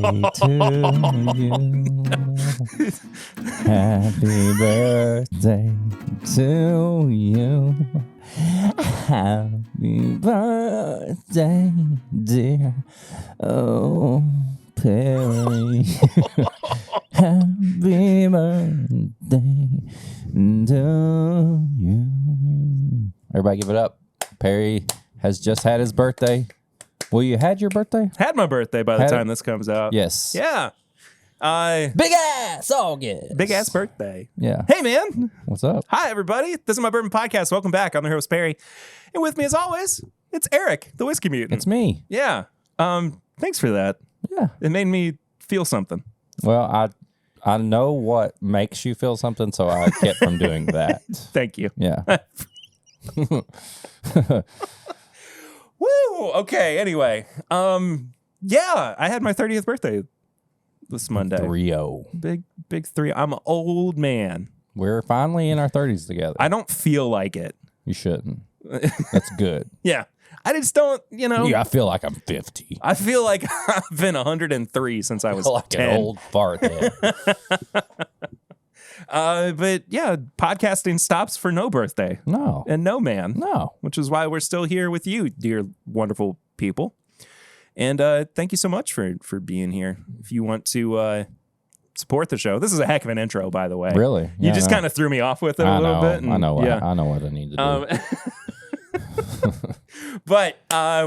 to you. Happy birthday to you. Happy birthday, dear. Oh, Perry. Happy birthday to you. Everybody give it up. Perry has just had his birthday. Well, you had your birthday? Had my birthday by the time this comes out. Yes. Yeah. Big ass August. Big ass birthday. Yeah. Hey, man. What's up? Hi, everybody. This is my Bourbon Podcast. Welcome back. I'm the host, Perry. And with me, as always, it's Eric, the Whiskey Mutant. It's me. Yeah. Thanks for that. Yeah. It made me feel something. Well, I know what makes you feel something, so I kept from doing that. Thank you. Yeah. Woo! Okay, anyway. Yeah, I had my 30th birthday this Monday. 3-0. Big 3. I'm an old man. We're finally in our 30s together. I don't feel like it. You shouldn't. That's good. Yeah. I just don't, Yeah, I feel like I'm 50. I feel like I've been 103 since I was like 10. an old fart head. But yeah, podcasting stops for no birthday. No. And no man. No. Which is why we're still here with you, dear wonderful people. And thank you so much for being here. If you want to support the show, this is a heck of an intro, by the way. Really? You just kind of threw me off with it a little bit. I know what I need to do. But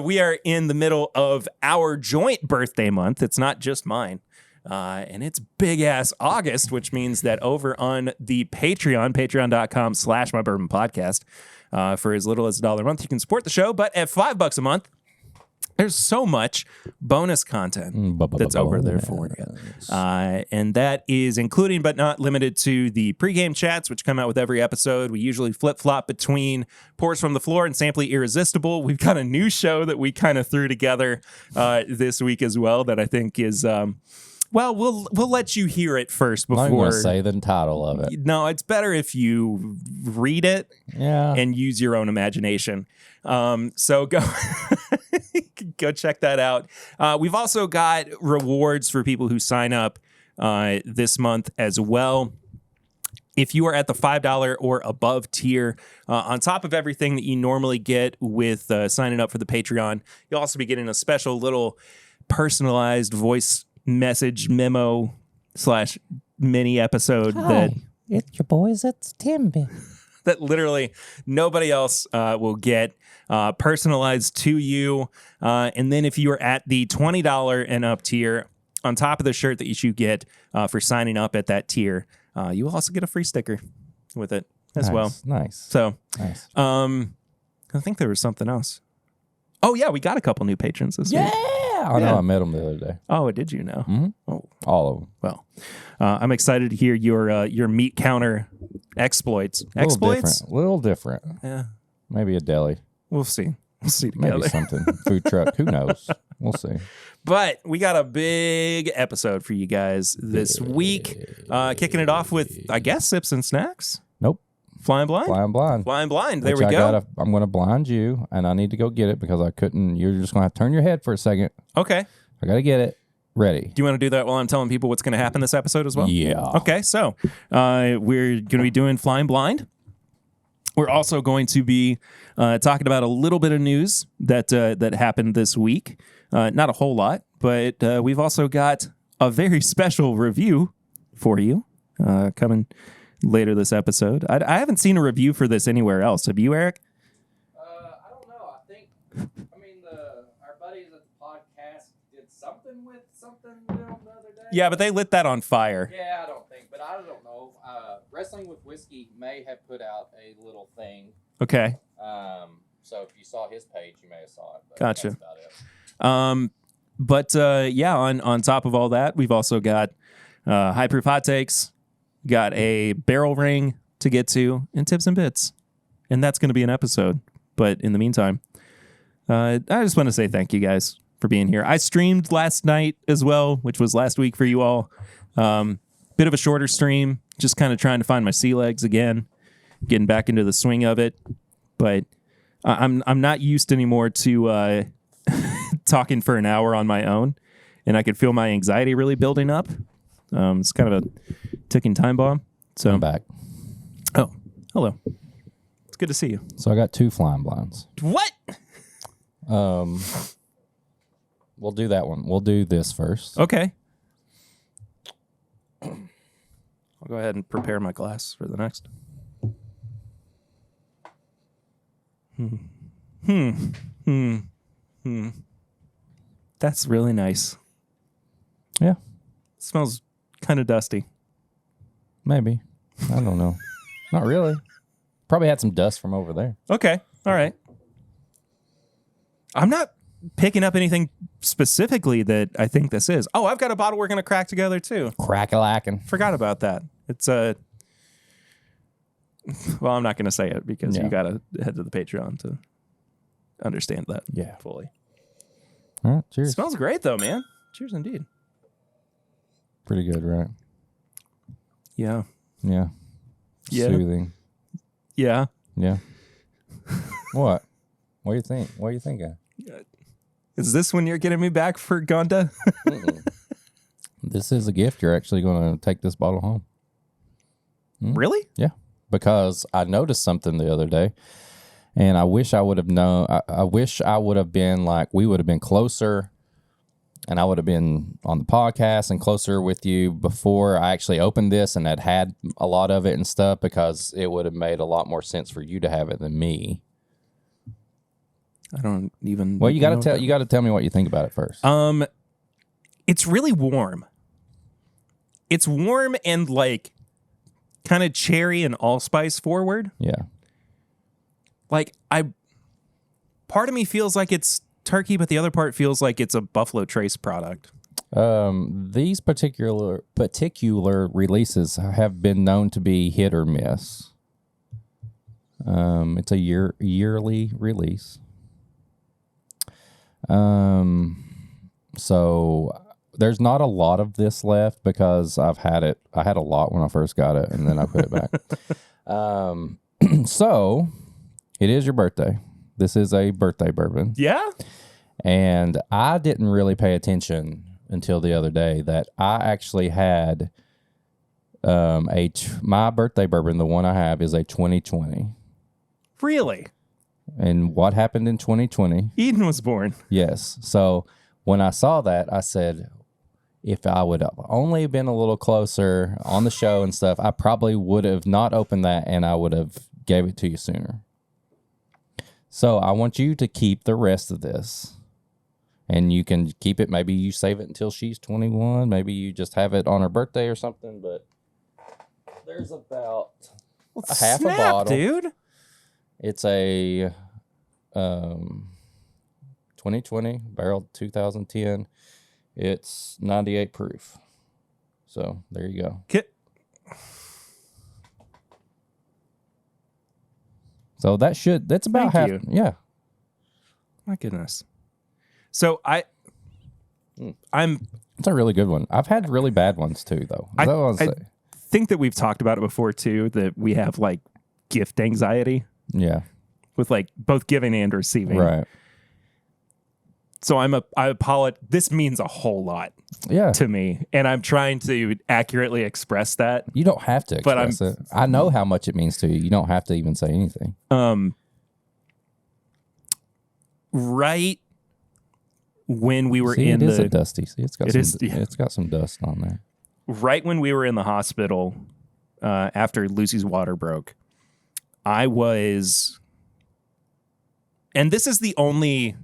we are in the middle of our joint birthday month. It's not just mine. And it's big ass August, which means that over on the Patreon, patreon.com/mybourbonpodcast, for as little as $1 a month, you can support the show. But at $5 a month, there's so much bonus content that's over there for you. And that is including but not limited to the pregame chats, which come out with every episode. We usually flip-flop between Pours from the Floor and Samply Irresistible. We've got a new show that we kind of threw together this week as well that I think is... well, we'll let you hear it first before... I'm going to say the title of it. No, it's better if you read it and use your own imagination. So go... Go check that out. We've also got rewards for people who sign up this month as well. If you are at the $5 or above tier, on top of everything that you normally get with signing up for the Patreon, you'll also be getting a special little personalized voice message memo / mini episode. Hi, it's your boys. It's Timby. That literally nobody else will get personalized to you. And then if you are at the $20 and up tier, on top of the shirt that you should get for signing up at that tier, you will also get a free sticker with it as well. Nice. So, nice. I think there was something else. Oh, yeah, we got a couple new patrons this week. I know. I met them the other day. Oh, did you know? Mm-hmm. Oh, all of them. Well, I'm excited to hear your meat counter exploits. A little different. Yeah. Maybe a deli. We'll see. We'll see together. Maybe something. Food truck. Who knows? We'll see. But we got a big episode for you guys this week. Kicking it off with, I guess, Sips and Snacks. Nope. Flying Blind? Flying Blind. There we go. I'm going to blind you, and I need to go get it because I couldn't. You're just going to have to turn your head for a second. Okay. I got to get it ready. Do you want to do that while I'm telling people what's going to happen this episode as well? Yeah. Okay, so we're going to be doing Flying Blind. We're also going to be talking about a little bit of news that happened this week. Not a whole lot, but we've also got a very special review for you coming later this episode. I haven't seen a review for this anywhere else. Have you, Eric? I don't know. Our buddies at the podcast did something with something the other day. Yeah, but they lit that on fire. Yeah, I don't think, but I don't know. Wrestling with Whisky may have put out a little thing. Okay. So if you saw his page, you may have saw it. But Gotcha. That's about it. But on top of all that, we've also got high proof hot takes, got a barrel ring to get to, and tips and bits. And that's going to be an episode. But in the meantime, I just want to say thank you guys for being here. I streamed last night as well, which was last week for you all. Bit of a shorter stream, just kind of trying to find my sea legs again, getting back into the swing of it. But I'm not used anymore to talking for an hour on my own and I could feel my anxiety really building up. It's kind of a ticking time bomb. So I'm back. Oh, hello. It's good to see you. So I got 2 flying blinds. What? We'll do that one. We'll do this first. Okay. I'll go ahead and prepare my glass for the next. That's really nice. Yeah. It smells kind of dusty. Maybe. I don't know. Not really. Probably had some dust from over there. Okay. All right. I'm not picking up anything specifically that I think this is. Oh, I've got a bottle we're going to crack together too. Crack-a-lackin'. Forgot about that. It's a... Well, I'm not going to say it because you got to head to the Patreon to understand that fully. All right, cheers. It smells great though, man. Cheers indeed. Pretty good, right? Yeah. Yeah. Yeah. Soothing. Yeah. Yeah. What? What do you think? What are you thinking? Is this when you're getting me back for Gonda? This is a gift. You're actually going to take this bottle home. Really? Yeah. Because I noticed something the other day, and I wish I would have known. I wish I would have been like, we would have been closer, and I would have been on the podcast and closer with you before I actually opened this and had a lot of it and stuff, because it would have made a lot more sense for you to have it than me. I don't even. Well, you got to tell me what you think about it first. It's really warm. It's warm and like kind of cherry and allspice forward. Yeah. Like part of me feels like it's turkey, but the other part feels like it's a Buffalo Trace product. These particular releases have been known to be hit or miss. It's a yearly release. So there's not a lot of this left because I had a lot when I first got it, and then I put it back. So it is your birthday. This is a birthday bourbon. Yeah. And I didn't really pay attention until the other day that I actually had my birthday bourbon, the one I have, is a 2020. Really? And what happened in 2020? Eden was born. Yes. So when I saw that, I said, if I would have only been a little closer on the show and stuff, I probably would have not opened that, and I would have gave it to you sooner. So I want you to keep the rest of this. And you can keep it. Maybe you save it until she's 21. Maybe you just have it on her birthday or something. But there's about half a bottle. Dude. It's a 2020 barrel 2010. It's 98 proof. So there you go. So that's about half. Thank you. Yeah. My goodness. So It's a really good one. I've had really bad ones too, though. I think that we've talked about it before too, that we have like gift anxiety. Yeah. With like both giving and receiving. Right. So I apologize. This means a whole lot to me. And I'm trying to accurately express that. You don't have to express it. I know how much it means to you. You don't have to even say anything. Right when we were it is a dusty. See, it's got some dust on there. Right when we were in the hospital, after Lucy's water broke, I was, and this is the only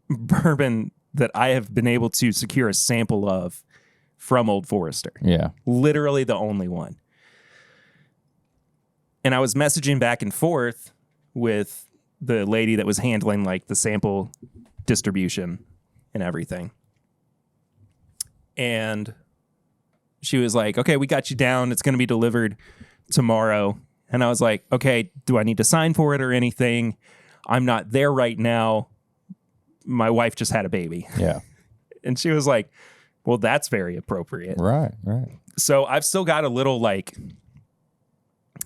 bourbon that I have been able to secure a sample of from Old Forester. Yeah. Literally the only one. And I was messaging back and forth with the lady that was handling like the sample distribution and everything. And she was like, okay, we got you down. It's going to be delivered tomorrow. And I was like, okay, do I need to sign for it or anything? I'm not there right now. My wife just had a baby. Yeah. And she was like, well, that's very appropriate. Right. So I've still got a little like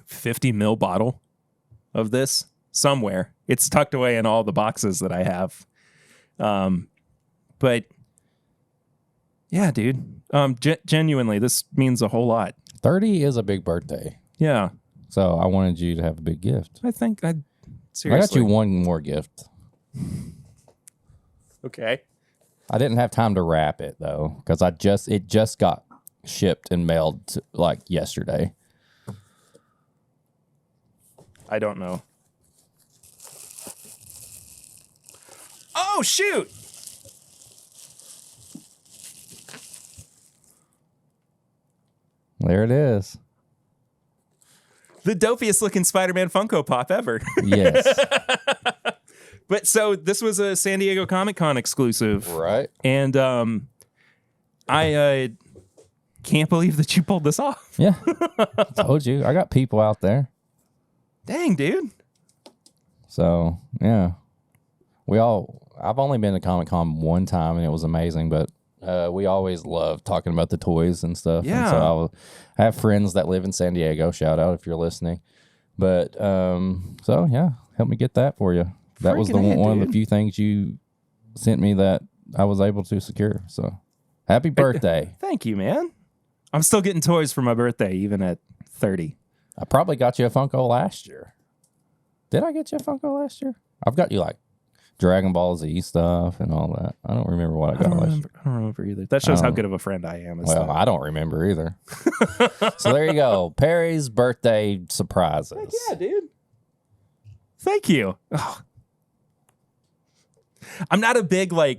50 ml bottle of this somewhere. It's tucked away in all the boxes that I have. But Yeah, dude. Genuinely, this means a whole lot. 30 is a big birthday. Yeah. So I wanted you to have a big gift. Seriously. I got you one more gift. Okay. I didn't have time to wrap it though, because it just got shipped and mailed like yesterday. I don't know. Oh shoot! There it is. The dopiest looking Spider-Man Funko Pop ever. Yes. But so this was a San Diego Comic-Con exclusive. Right. And I can't believe that you pulled this off. Yeah. Told you. I got people out there. Dang, dude. So, yeah. I've only been to Comic-Con one time and it was amazing, but we always love talking about the toys and stuff. Yeah. And so I have friends that live in San Diego. Shout out if you're listening. But, so yeah, help me get that for you. That was one of the few things you sent me that I was able to secure. So happy birthday. Thank you, man. I'm still getting toys for my birthday, even at 30. I probably got you a Funko last year. Did I get you a Funko last year? I've got you like Dragon Ball Z stuff and all that. I don't remember what I got last year. I don't remember either. That shows how good of a friend I am. I don't remember either. So there you go. Perry's birthday surprises. Heck yeah, dude. Thank you. Oh. I'm not a big I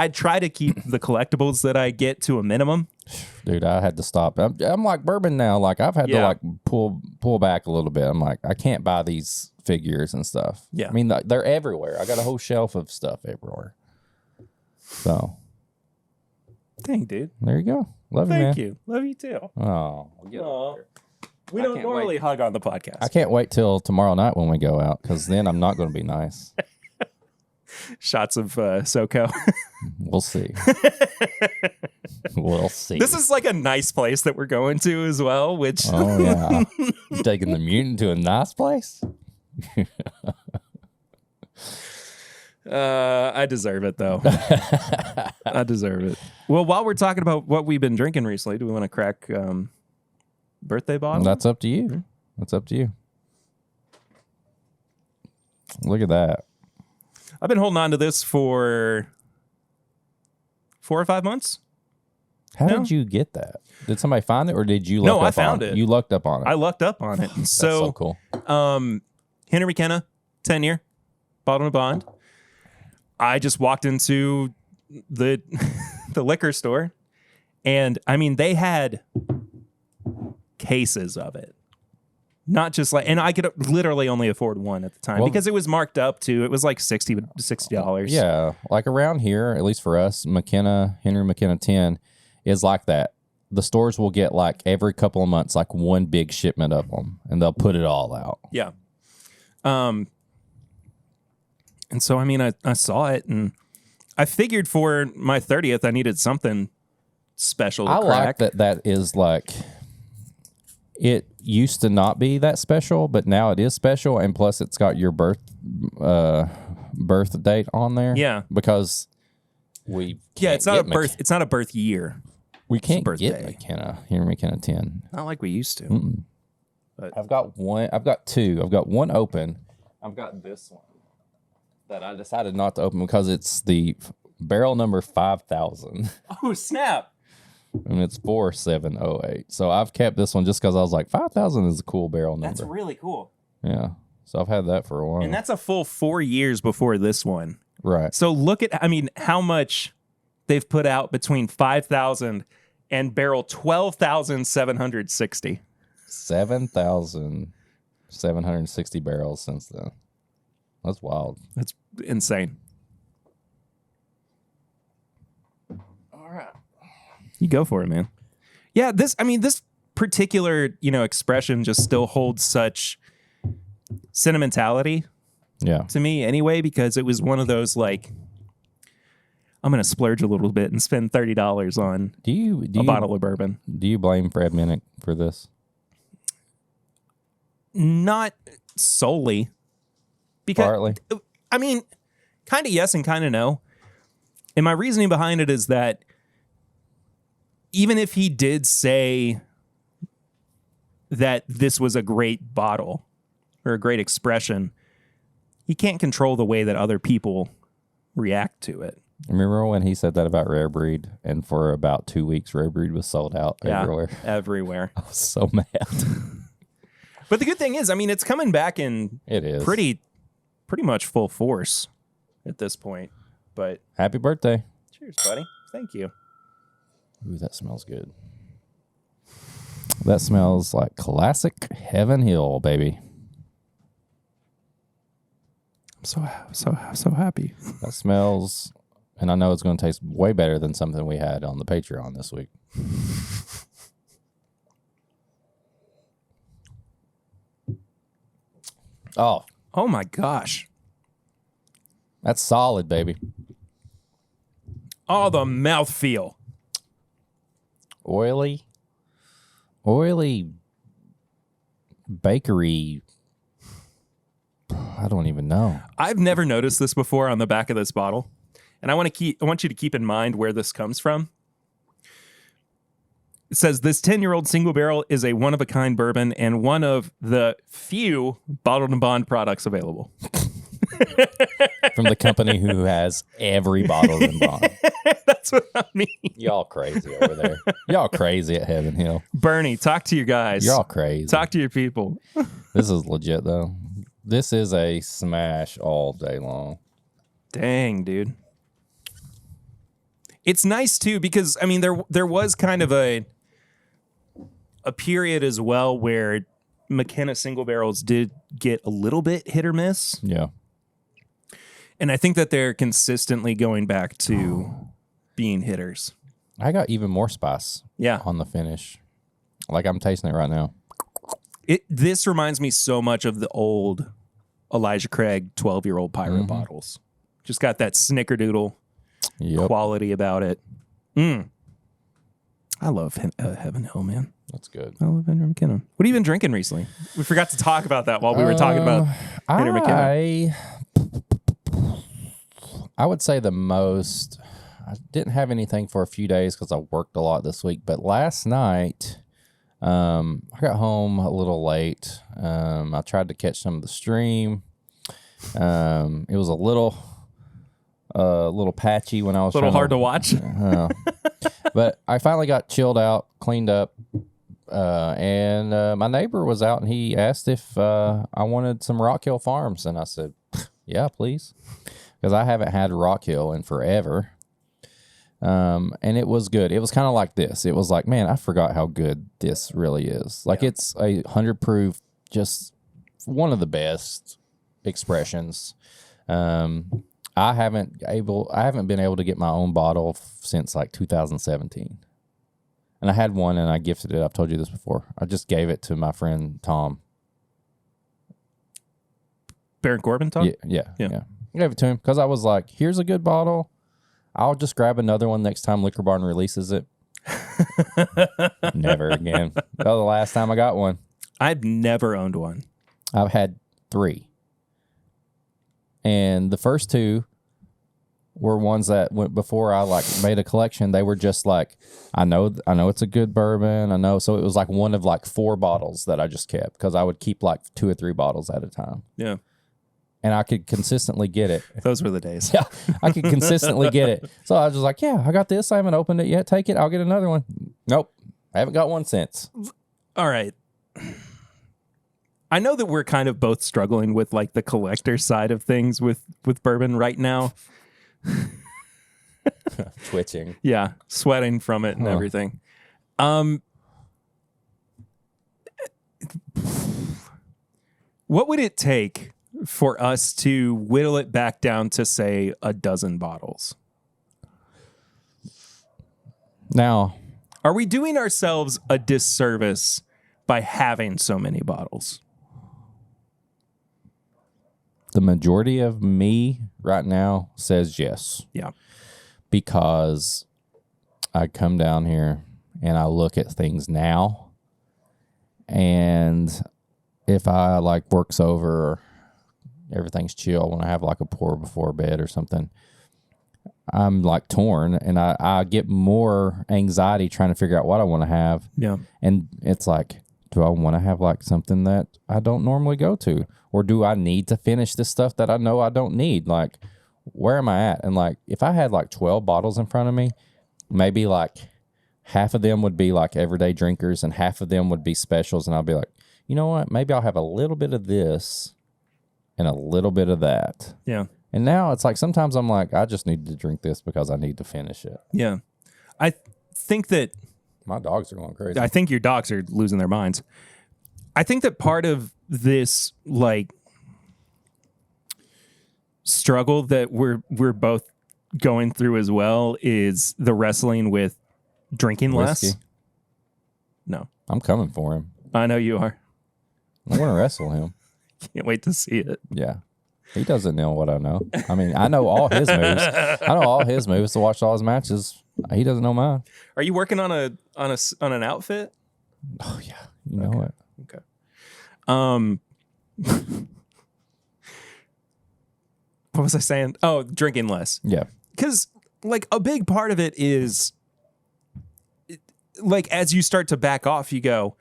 try to keep the collectibles that I get to a minimum. Dude, I had to stop. I'm like Bourbon now. Like I've had to like pull back a little bit. I'm like, I can't buy these figures and stuff. Yeah. I mean, they're everywhere. I got a whole shelf of stuff everywhere. So. Dang, dude. There you go. Love you, man. Thank you. Love you too. Oh. We don't normally hug on the podcast. I can't wait till tomorrow night when we go out, because then I'm not going to be nice. Shots of SoCo. We'll see. We'll see. This is like a nice place that we're going to as well, which... Oh, yeah. You taking the mutant to a nice place? I deserve it, though. I deserve it. Well, while we're talking about what we've been drinking recently, do we want to crack birthday bottle? That's up to you. That's up to you. Look at that. I've been holding on to this for 4 or 5 months. How did you get that? Did somebody find it, or did you look up on it? No, I found it. You looked up on it. I lucked up on it. That's so cool. Henry McKenna, 10-year, bottle of bond. I just walked into the liquor store, and I mean, they had cases of it. Not just and I could literally only afford one at the time because it was marked up to, it was like $60. Yeah. Like around here, at least for us, Henry McKenna 10 is like that. The stores will get like every couple of months, like one big shipment of them, and they'll put it all out. Yeah. And so, I mean, I saw it, and I figured for my 30th, I needed something special to crack. Like that is like, it used to not be that special, but now it is special, and plus it's got your birth date on there. Yeah. Because it's not a birth year. We can't get Henry McKenna 10. Not like we used to. But I've got two. I've got one open. I've got this one that I decided not to open because it's the barrel number 5,000. Oh, snap. And it's 4708. So I've kept this one just because I was like, 5,000 is a cool barrel number. That's really cool. Yeah. So I've had that for a while. And that's a full 4 years before this one. Right. So look at, how much they've put out between 5,000 and barrel 12,760. 7,760 barrels since then. That's wild. That's insane. All right. You go for it, man. Yeah, this particular, expression just still holds such sentimentality to me anyway, because it was one of those like, I'm going to splurge a little bit and spend $30 on a bottle of bourbon. Do you blame Fred Minnick for this? Not solely. Because, partly. kind of yes and kind of no. And my reasoning behind it is that even if he did say that this was a great bottle or a great expression, he can't control the way that other people react to it. Remember when he said that about Rare Breed, and for about 2 weeks, Rare Breed was sold out everywhere. I was so mad. But the good thing is, I mean, it's coming back in pretty much full force at this point. But happy birthday. Cheers, buddy. Thank you. Ooh, that smells good. That smells like classic Heaven Hill, baby. I'm so happy. That smells, and I know it's going to taste way better than something we had on the Patreon this week. Oh my gosh. That's solid, baby. Oh, the mouthfeel. Oily bakery. I don't even know. I've never noticed this before on the back of this bottle. And I want you to keep in mind where this comes from. It says this 10-year-old single barrel is a one-of-a-kind bourbon and one of the few bottled and bond products available. From the company who has every bottled and bond. That's what I mean. Y'all crazy over there. Y'all crazy at Heaven Hill. Bernie, talk to your guys. Y'all crazy. Talk to your people. This is legit, though. This is a smash all day long. Dang, dude. It's nice, too, because, I mean, there was kind of a period as well where McKenna single barrels did get a little bit hit or miss. Yeah. And I think that they're consistently going back to being hitters. I got even more spice on the finish. Like I'm tasting it right now. This reminds me so much of the old Elijah Craig 12-year-old pirate bottles. Just got that snickerdoodle quality about it. I love Heaven Hill, man. That's good. I love Henry McKinnon. What have you been drinking recently? We forgot to talk about that while we were talking about Henry McKinnon. I would say I didn't have anything for a few days because I worked a lot this week. But last night, I got home a little late. I tried to catch some of the stream. It was a little patchy when I was a little hard to watch. But I finally got chilled out, cleaned up, and my neighbor was out and he asked if I wanted some Rock Hill Farms, and I said, "Yeah, please," because I haven't had Rock Hill in forever. And it was good. It was kind of like this. It was like, man, I forgot how good this really is. Like it's 100 proof, just one of the best expressions. I haven't been able to get my own bottle since like 2017. And I had one and I gifted it. I've told you this before. I just gave it to my friend Tom. Baron Corbin, Tom? Yeah. I gave it to him because I was like, here's a good bottle. I'll just grab another one next time Liquor Barn releases it. Never again. That was the last time I got one. I've never owned one. I've had 3. And the first 2 were ones that went before I like made a collection. They were just like, I know it's a good bourbon. I know. So it was like one of like 4 bottles that I just kept because I would keep like 2 or 3 bottles at a time. Yeah. And I could consistently get it. Those were the days. Yeah, I could consistently get it. So I was just like, yeah, I got this. I haven't opened it yet. Take it. I'll get another one. Nope. I haven't got one since. All right. I know that we're kind of both struggling with like the collector side of things with bourbon right now. Twitching. Yeah. Sweating from it and everything. What would it take for us to whittle it back down to, say, a dozen bottles? Now, are we doing ourselves a disservice by having so many bottles? The majority of me right now says yes. Yeah. Because I come down here and I look at things now, and if I like work's over or everything's chill when I have like a pour before bed or something, I'm like torn, and I get more anxiety trying to figure out what I want to have. Yeah. And it's like, do I want to have like something that I don't normally go to? Or do I need to finish this stuff that I know I don't need? Like, where am I at? And like, if I had like 12 bottles in front of me, maybe like half of them would be like everyday drinkers and half of them would be specials. And I'll be like, you know what? Maybe I'll have a little bit of this and a little bit of that. Yeah. And now it's like, sometimes I'm like, I just need to drink this because I need to finish it. Yeah. I think that my dogs are going crazy. I think your dogs are losing their minds. I think that part of this like struggle that we're both going through as well is the wrestling with drinking Whisky. less. No. I'm coming for him. I know you are. I want to wrestle him. Can't wait to see it. Yeah. He doesn't know what I know. I mean, I know all his moves. I know all his moves to watch all his matches. He doesn't know mine. Are you working on an outfit? Oh yeah, you know it. Okay. What was I saying? Oh, drinking less. Yeah. Because like a big part of it is like as you start to back off, you go,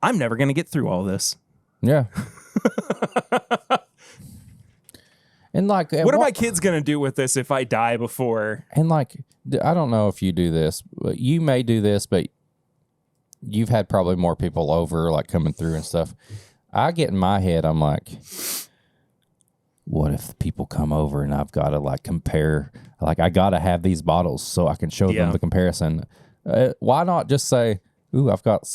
I'm never going to get through all this. Yeah. And like, what are my kids going to do with this if I die before? And like, I don't know if you do this, but you may do this, but you've had probably more people over, like coming through and stuff. I get in my head, I'm like, what if people come over and I've got to like compare, like I got to have these bottles so I can show them the comparison. Why not just say, ooh, I've got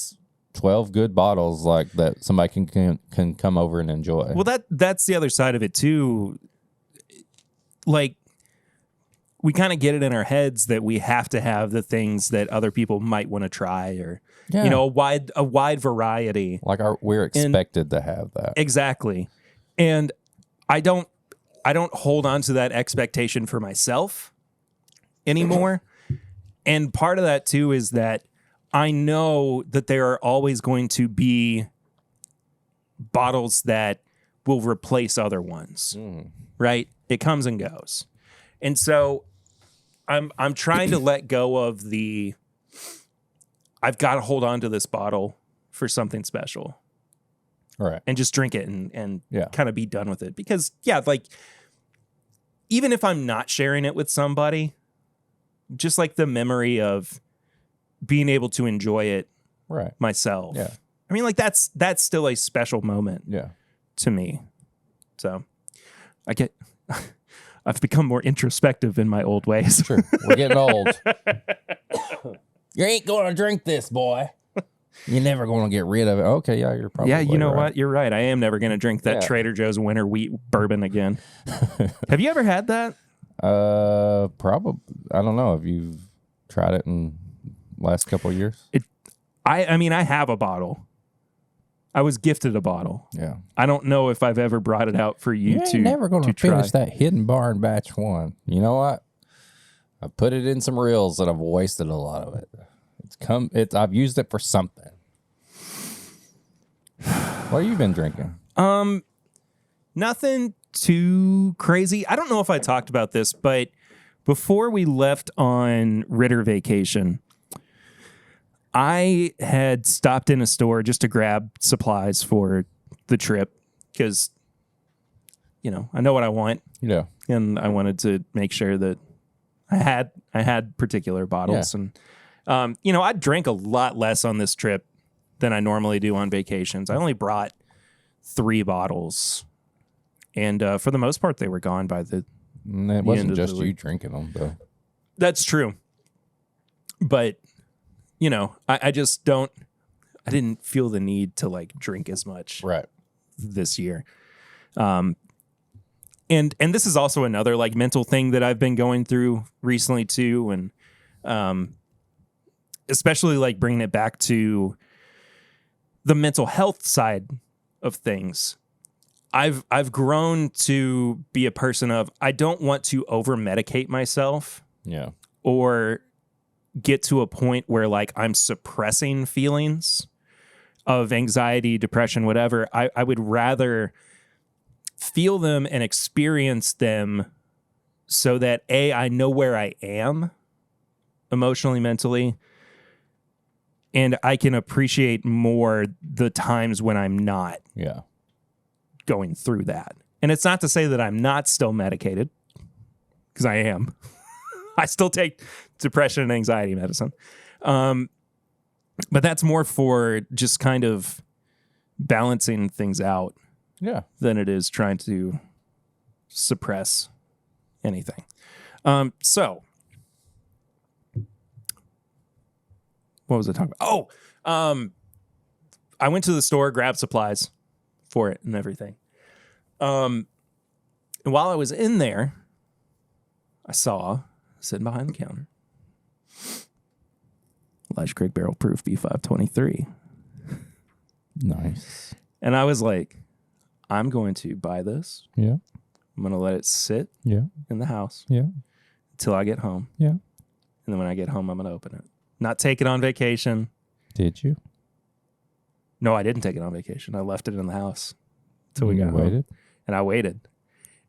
12 good bottles like that somebody can come over and enjoy. Well, that's the other side of it too. Like, we kind of get it in our heads that we have to have the things that other people might want to try, or you know, a wide variety. Like we're expected to have that. Exactly. And I don't hold on to that expectation for myself anymore. And part of that too is that I know that there are always going to be bottles that will replace other ones. Right? It comes and goes. And so I'm trying to let go of the I've got to hold on to this bottle for something special. Right. And just drink it and kind of be done with it. Because like even if I'm not sharing it with somebody, just like the memory of being able to enjoy it myself. Yeah. I mean, like that's still a special moment to me. So I've become more introspective in my old ways. Sure. We're getting old. You ain't going to drink this, boy. You're never going to get rid of it. Okay, yeah, you're probably you know what? You're right. I am never going to drink that Trader Joe's winter wheat bourbon again. Have you ever had that? Probably. I don't know. Have you tried it in the last couple of years? I mean, I have a bottle. I was gifted a bottle. Yeah. I don't know if I've ever brought it out for you to never going to finish try. that Hidden Barn batch 1. You know what? I put it in some reels and I've wasted a lot of it. I've used it for something. What have you been drinking? Nothing too crazy. I don't know if I talked about this, but before we left on Ritter vacation, I had stopped in a store just to grab supplies for the trip because, you know, I know what I want. Yeah. And I wanted to make sure that I had particular bottles. Yeah. And, you know, I drank a lot less on this trip than I normally do on vacations. I only brought 3 bottles. And for the most part, they were gone by the It wasn't just you drinking them, though. That's true. But, you know, I didn't feel the need to like drink as much this year. And this is also another like mental thing that I've been going through recently too. And especially like bringing it back to the mental health side of things. I've grown to be a person of, I don't want to over medicate myself. Yeah. Or get to a point where like I'm suppressing feelings of anxiety, depression, whatever. I would rather feel them and experience them so that I know where I am emotionally, mentally, and I can appreciate more the times when I'm not going through that. And it's not to say that I'm not still medicated, because I am. I still take depression and anxiety medicine. But that's more for just kind of balancing things out than it is trying to suppress anything. So what was I talking about? I went to the store, grabbed supplies for it and everything. And while I was in there, I saw, sitting behind the counter, Elijah Craig Barrel Proof B523. Nice. And I was like, I'm going to buy this. Yeah. I'm going to let it sit in the house until I get home. Yeah. And then when I get home, I'm going to open it. Not take it on vacation. Did you? No, I didn't take it on vacation. I left it in the house until we got home. Waited? And I waited.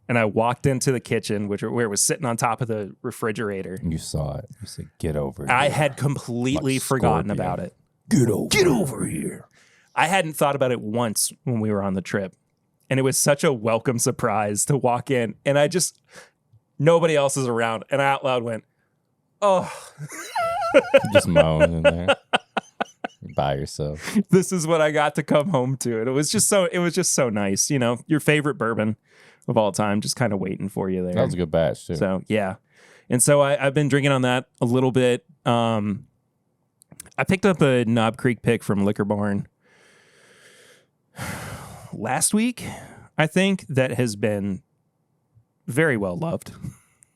And I walked into the kitchen, where it was sitting on top of the refrigerator. You saw it. You said, get over here. I had completely forgotten about it. Get over here. I hadn't thought about it once when we were on the trip. And it was such a welcome surprise to walk in. And nobody else is around. And I out loud went, oh. Just moan in there. By yourself. This is what I got to come home to. And it was just so nice. You know, your favorite bourbon of all time, just kind of waiting for you there. That was a good batch too. So yeah. And so I've been drinking on that a little bit. I picked up a Knob Creek pick from Liquor Barn last week, I think, that has been very well loved.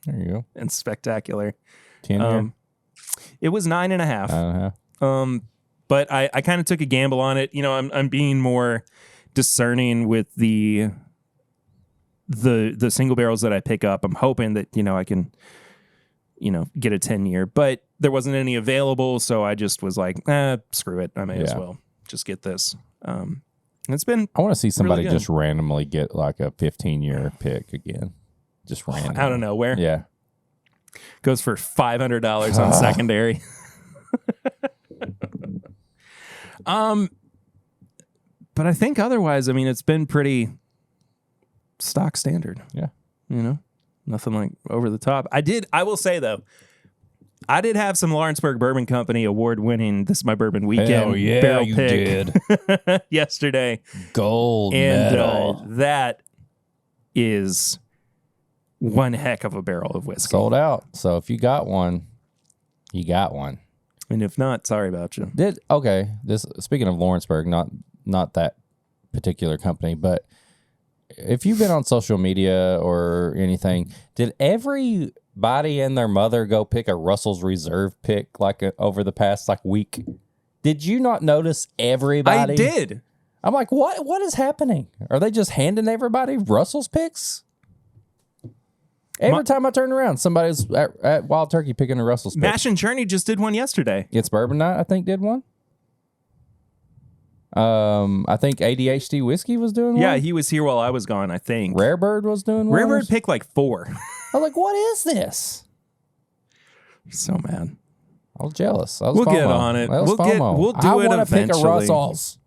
There you go. And spectacular. 10 year? It was 9.5. But I kind of took a gamble on it. You know, I'm being more discerning with the single barrels that I pick up. I'm hoping that, you know, I can, you know, get a 10-year, but there wasn't any available. So I just was like, screw it. I may as well just get this. It's been, I want to see somebody really just randomly get like a 15-year pick again. Just random. Out of nowhere. Yeah. Goes for $500 on secondary. But I think otherwise, I mean, it's been pretty stock standard. Yeah. You know, nothing like over the top. I will say though, I did have some Lawrenceburg Bourbon Company award-winning This Is My Bourbon Weekend barrel you pick did. yesterday. Gold And medal. that is one heck of a barrel of whiskey. Sold out. So if you got one, you got one. And if not, sorry about you. This speaking of Lawrenceburg, not that particular company, but if you've been on social media or anything, did everybody and their mother go pick a Russell's Reserve pick over the past week? Did you not notice everybody? I did. I'm like, what is happening? Are they just handing everybody Russell's picks? Every time I turn around, somebody's at Wild Turkey picking a Russell's pick. Mash and Journey just did one yesterday. It's Bourbon Night, I think, did one. I think ADHD Whiskey was doing one. Yeah, he was here while I was gone, I think. Rare Bird was doing one. Rare Bird picked 4. I was like, what is this? So mad. I was jealous. We'll get on it. We'll do it eventually. I want to pick a Russell's.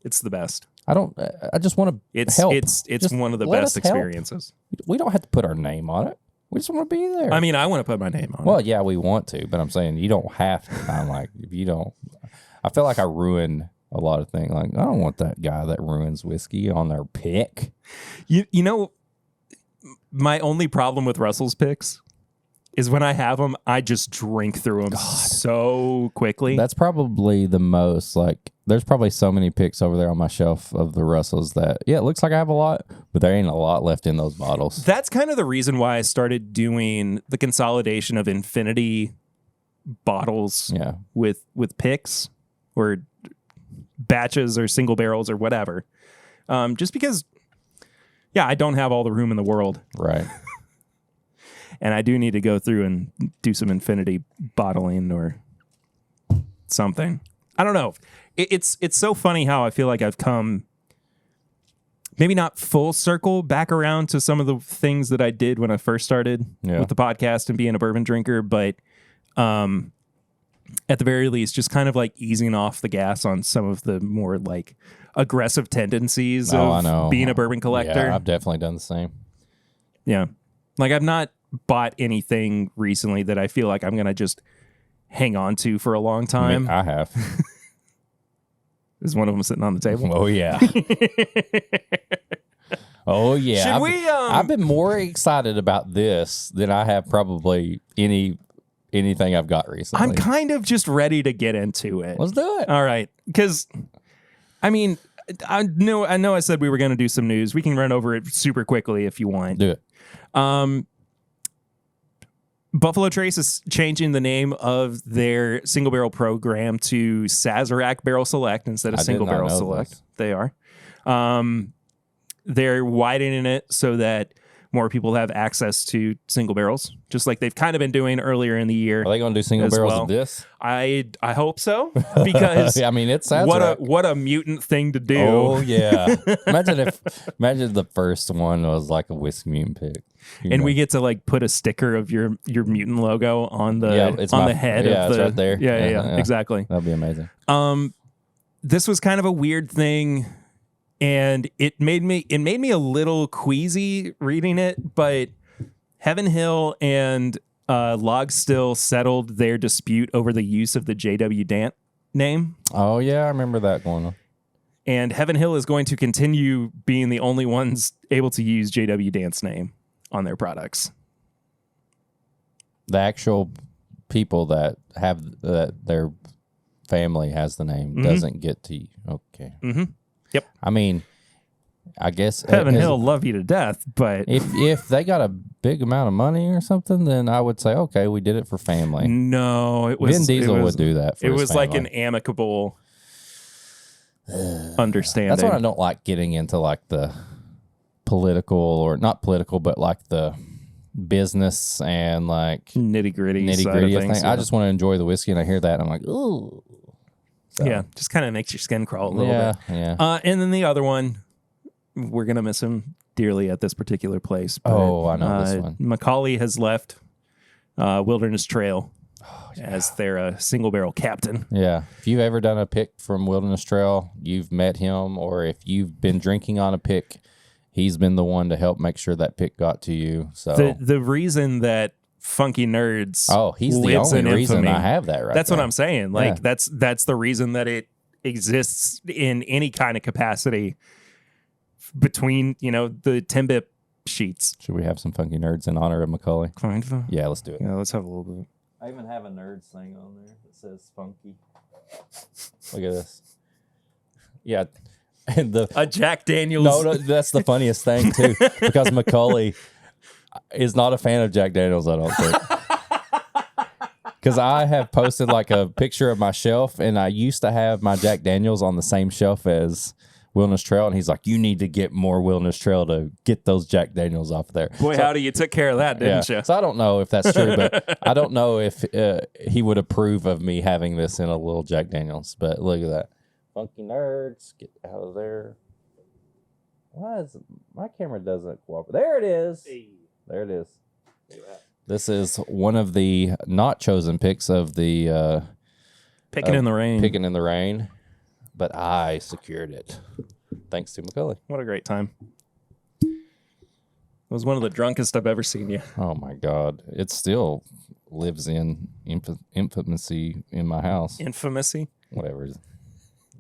It's the best. I just want to help. It's just one of the best experiences. We don't have to put our name on it. We just want to be there. I mean, I want to put my name on it. Well, yeah, we want to, but I'm saying you don't have to. I'm like, if you don't, I feel like I ruin a lot of things. Like, I don't want that guy that ruins whiskey on their pick. You know, my only problem with Russell's picks is when I have them, I just drink through them so quickly. That's probably the most, there's probably so many picks over there on my shelf of the Russells that, it looks like I have a lot, but there ain't a lot left in those bottles. That's kind of the reason why I started doing the consolidation of Infinity bottles with picks or batches or single barrels or whatever. Just because, I don't have all the room in the world. Right. And I do need to go through and do some Infinity bottling or something. I don't know. It's so funny how I feel like I've come maybe not full circle back around to some of the things that I did when I first started with the podcast and being a bourbon drinker, but at the very least, just kind of like easing off the gas on some of the more like aggressive tendencies of being a bourbon collector. Yeah, I've definitely done the same. Yeah. Like I've not bought anything recently that I feel like I'm going to just hang on to for a long time. I have. Is one of them sitting on the table? Oh, yeah. Oh, yeah. Should we? I've been more excited about this than I have probably anything I've got recently. I'm kind of just ready to get into it. Let's do it. All right. Because, I mean, I know I said we were going to do some news. We can run over it super quickly if you want. Do it. Buffalo Trace is changing the name of their single barrel program to Sazerac Barrel Select instead of Single Barrel Select. This. They are. They're widening it so that more people have access to single barrels, just like they've kind of been doing earlier in the year. Are they going to do single barrels of this? I hope so, because I mean, it's Sazerac. what a mutant thing to do. Oh yeah! imagine the first one was like a Whiskey mutant pick, and we get to like put a sticker of your mutant logo on the the head. Yeah, of the, it's right there. Yeah, exactly. That'd be amazing. This was kind of a weird thing. And it made me a little queasy reading it, but Heaven Hill and Log Still settled their dispute over the use of the J.W. Dant name. Oh, yeah, I remember that going on. And Heaven Hill is going to continue being the only ones able to use J.W. Dant's name on their products. The actual people that have their family has the name doesn't get to. Okay. Mm-hmm. Yep. I mean, I guess Heaven Hill love you to death, but if they got a big amount of money or something, then I would say, okay, we did it for family. No, it was Vin Diesel would do that. For it his was family. like an amicable understanding. That's why I don't like getting into like the political or not political, but like the business and like nitty gritty of thing. Yeah. I just want to enjoy the whiskey, and I hear that, and I'm like, ooh. So. Yeah, just kind of makes your skin crawl a little bit. Yeah. And then the other one, we're going to miss him dearly at this particular place. But, I know this one. Macaulay has left Wilderness Trail as their single barrel captain. Yeah. If you've ever done a pick from Wilderness Trail, you've met him, or if you've been drinking on a pick, he's been the one to help make sure that pick got to you. So the reason that Funky Nerds he's the only reason infamy. I have that right That's there. what I'm saying. Like that's the reason that it exists in any kind of capacity between, the Timbip sheets. Should we have some Funky Nerds in honor of Macaulay? Kind of. Yeah, let's do it. Yeah, let's have a little bit. I even have a Nerds thing on there that says Funky. Look at this. Yeah. And a Jack Daniels. No, that's the funniest thing too, because Macaulay is not a fan of Jack Daniels, I don't think. Because I have posted like a picture of my shelf, and I used to have my Jack Daniels on the same shelf as Wilderness Trail, and he's like, you need to get more Wilderness Trail to get those Jack Daniels off there. Boy, howdy, you took care of that, didn't you? So I don't know if that's true, but I don't know if he would approve of me having this in a little Jack Daniels. But look at that. Funky Nerds, get out of there. Why is my camera doesn't cooperate? There it is. Hey. There it is. This is one of the not chosen picks of the Picking in the Rain. Picking in the Rain, but I secured it thanks to Macaulay. What a great time. It was one of the drunkest I've ever seen you. Oh my God. It still lives in infamy in my house. Infamy? Whatever you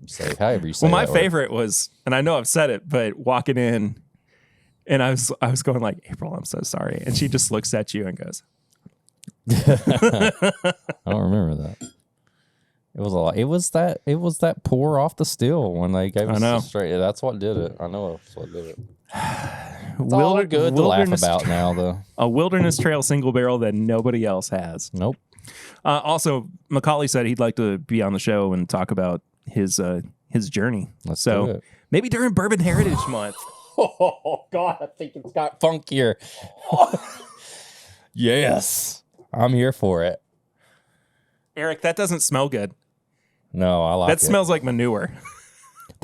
say, however you say. Well, my favorite was, and I know I've said it, but walking in, and I was going like, April, I'm so sorry. And she just looks at you and goes. I don't remember that. It was a lot. It was that pour off the still when they gave us the straight. That's what did it. I know that's what did it. It's all good to laugh about now, though. A Wilderness Trail single barrel that nobody else has. Nope. Also, Macaulay said he'd like to be on the show and talk about his journey. Let's do it. Maybe during Bourbon Heritage Month. Oh God, I think it's got funkier. Yes, I'm here for it. Eric, that doesn't smell good. No, I like that it. Smells like manure.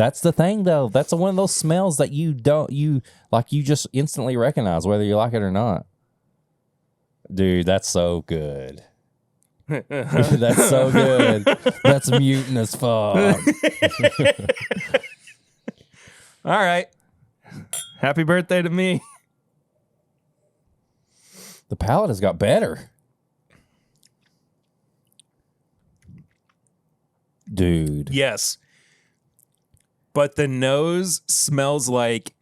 That's the thing, though. That's one of those smells that you just instantly recognize whether you like it or not. Dude, that's so good. That's so good. That's mutant as fuck. All right. Happy birthday to me. The palate has got better. Dude. Yes. But the nose smells like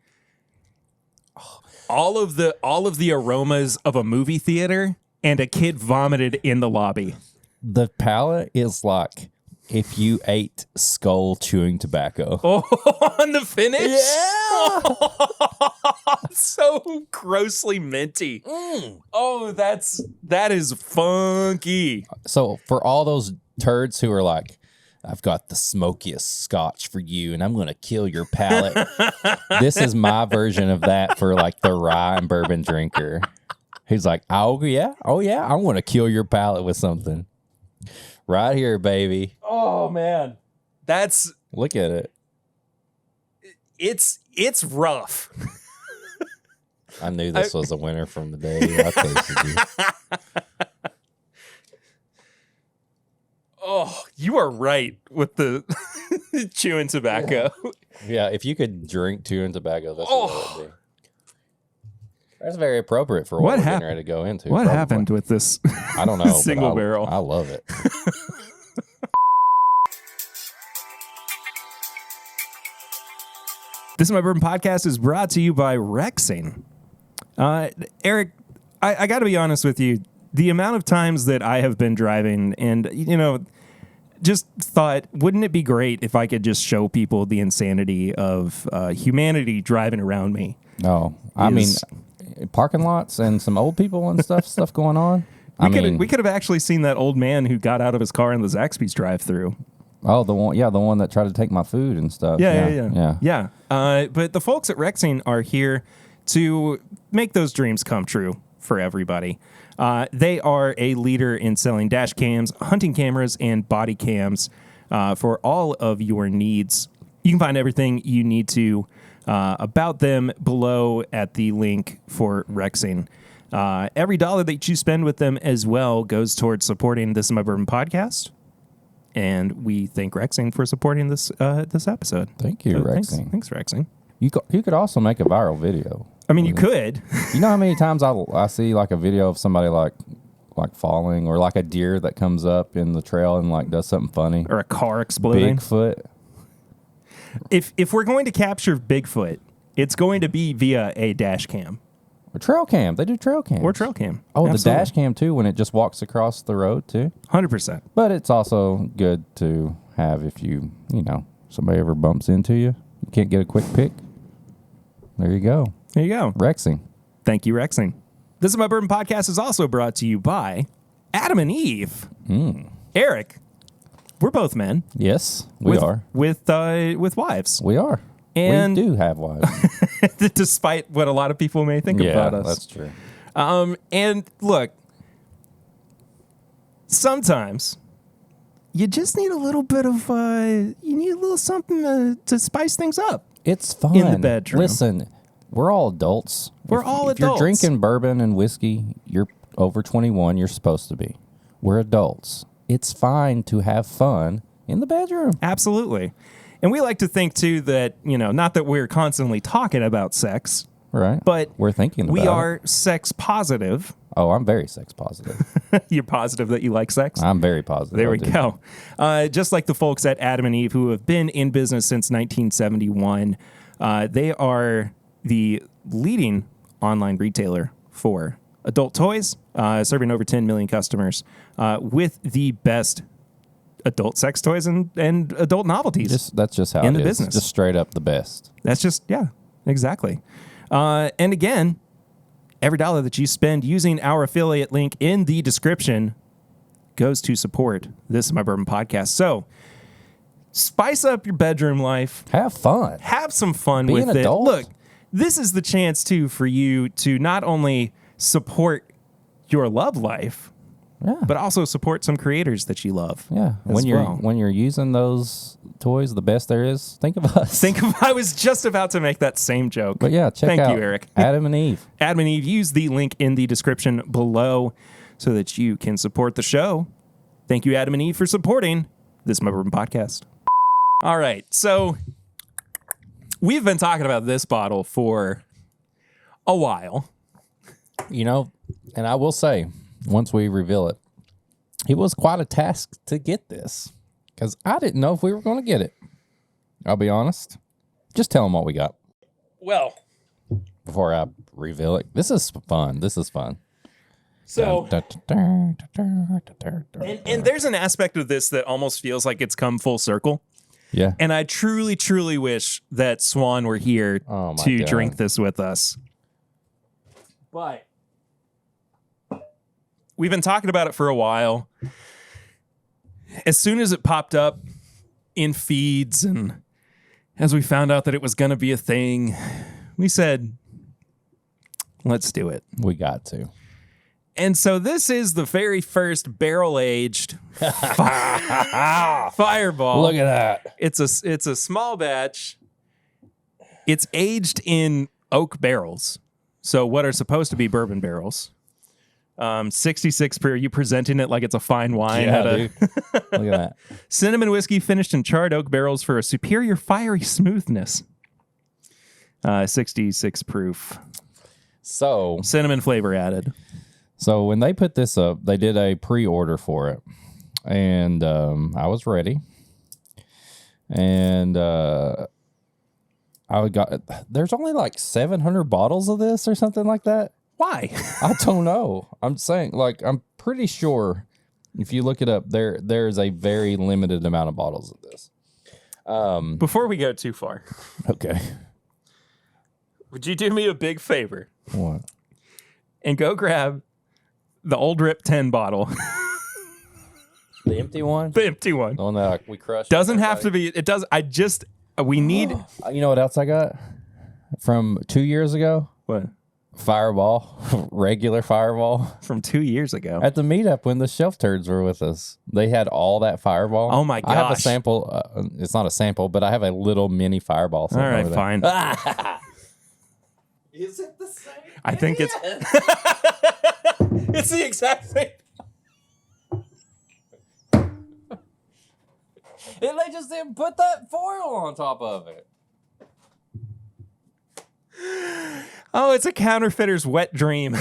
all of the aromas of a movie theater and a kid vomited in the lobby. The palate is like if you ate skull chewing tobacco. Oh, on the finish? Yeah. So grossly minty. Oh, that is funky. So for all those turds who are like, I've got the smokiest scotch for you and I'm going to kill your palate. This is my version of that for like the rye and bourbon drinker. He's like, oh yeah, I want to kill your palate with something. Right here, baby. Oh man. Look at it. It's rough. I knew this was a winner from the day I tasted you. Oh, you are right with the chewing tobacco. Yeah, if you could drink chewing tobacco, that's what it would be. That's very appropriate for what we're getting ready to go into. What happened with this? I don't know. Single barrel. I love it. This is My Bourbon Podcast is brought to you by Rexing. Eric, I got to be honest with you. The amount of times that I have been driving and, just thought, wouldn't it be great if I could just show people the insanity of humanity driving around me? No, I mean, parking lots and some old people and stuff going on. We could have actually seen that old man who got out of his car in the Zaxby's drive-thru. Oh, the one that tried to take my food and stuff. Yeah. But the folks at Rexing are here to make those dreams come true for everybody. They are a leader in selling dash cams, hunting cameras, and body cams for all of your needs. You can find everything you need to about them below at the link for Rexing. Every dollar that you spend with them as well goes towards supporting This Is My Bourbon Podcast. And we thank Rexing for supporting this episode. Thank you, Rexing. Thanks, Rexing. You could also make a viral video. I mean, you could. You know how many times I see like a video of somebody like falling, or like a deer that comes up in the trail and like does something funny, or a car exploding. Bigfoot. If we're going to capture Bigfoot, it's going to be via a dash cam. Or trail cam. They do trail cam. Or trail cam. Oh, Absolutely. The dash cam too, when it just walks across the road too. 100%. But it's also good to have if somebody ever bumps into you. You can't get a quick pic. There you go. There you go. Rexing. Thank you, Rexing. This Is My Bourbon Podcast is also brought to you by Adam and Eve. Eric, we're both men. Yes, we are. With wives. We are. And we do have wives. Despite what a lot of people may think about us. Yeah, that's true. And look, sometimes you just need a little bit of, you need a little something to spice things up. It's fun. In the bedroom. Listen, we're all adults. We're all if adults. You're drinking bourbon and whiskey, you're over 21, you're supposed to be. We're adults. It's fine to have fun in the bedroom. Absolutely. And we like to think, too, that, not that we're constantly talking about sex. Right. But we're thinking about we are sex positive. Oh, I'm very sex positive. You're positive that you like sex? I'm very positive. There we go. Just like the folks at Adam and Eve, who have been in business since 1971. They are the leading online retailer for adult toys, serving over 10 million customers with the best adult sex toys and adult novelties. That's just how in it the is. business. Just straight up the best. That's just, exactly. And again, every dollar that you spend using our affiliate link in the description goes to support This Is My Bourbon Podcast. So spice up your bedroom life. Have fun. Have some fun Be with an it. adult. Look, this is the chance, too, for you to not only support your love life, Yeah. but also support some creators that you love. Yeah. When you're using those toys, the best there is, think of us. I was just about to make that same joke. But yeah, check out. Thank you, Eric. Adam and Eve. Adam and Eve, use the link in the description below so that you can support the show. Thank you, Adam and Eve, for supporting this Bourbon Podcast. All right, so we've been talking about this bottle for a while. You know, and I will say, once we reveal it, it was quite a task to get this because I didn't know if we were going to get it. I'll be honest. Just tell them what we got. Well, before I reveal it, this is fun. So, and there's an aspect of this that almost feels like it's come full circle. Yeah. And I truly, truly wish that Swan were here to drink this with us. But we've been talking about it for a while. As soon as it popped up in feeds and as we found out that it was going to be a thing, we said, let's do it. We got to. And so this is the very first barrel-aged Fireball. Look at that. It's a small batch. It's aged in oak barrels. So what are supposed to be bourbon barrels. 66 proof. You presenting it like it's a fine wine. Yeah, dude. Look at that. Cinnamon whiskey finished in charred oak barrels for a superior fiery smoothness. 66 proof. So Cinnamon flavor added. So when they put this up, they did a pre-order for it. And I was ready. And there's only like 700 bottles of this or something like that. Why? I don't know. I'm saying, like, I'm pretty sure if you look it up, there's a very limited amount of bottles of this. Before we go too far. Okay. Would you do me a big favor? What? And go grab the old Rip 10 bottle. The empty one? The empty one. The one that we crushed. Doesn't have to be. It does. We need. You know what else I got? From 2 years ago? What? Fireball. Regular Fireball. From 2 years ago. At the meetup when the shelf turds were with us. They had all that Fireball. Oh my gosh. I have a sample. It's not a sample, but I have a little mini Fireball. All right, fine. Is it the same? I think it's it's the exact same. And they just didn't put that foil on top of it. Oh, it's a counterfeiter's wet dream.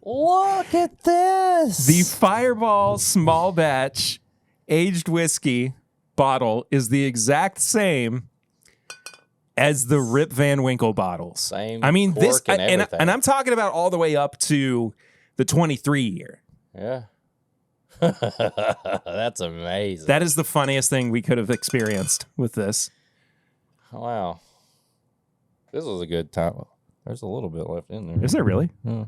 Look at this. The Fireball small batch aged whiskey bottle is the exact same as the Rip Van Winkle bottles. Same. I mean, this, and I'm talking about all the way up to the 23 year. Yeah. That's amazing. That is the funniest thing we could have experienced with this. Wow. This was a good time. There's a little bit left in there. Is there really? Yeah.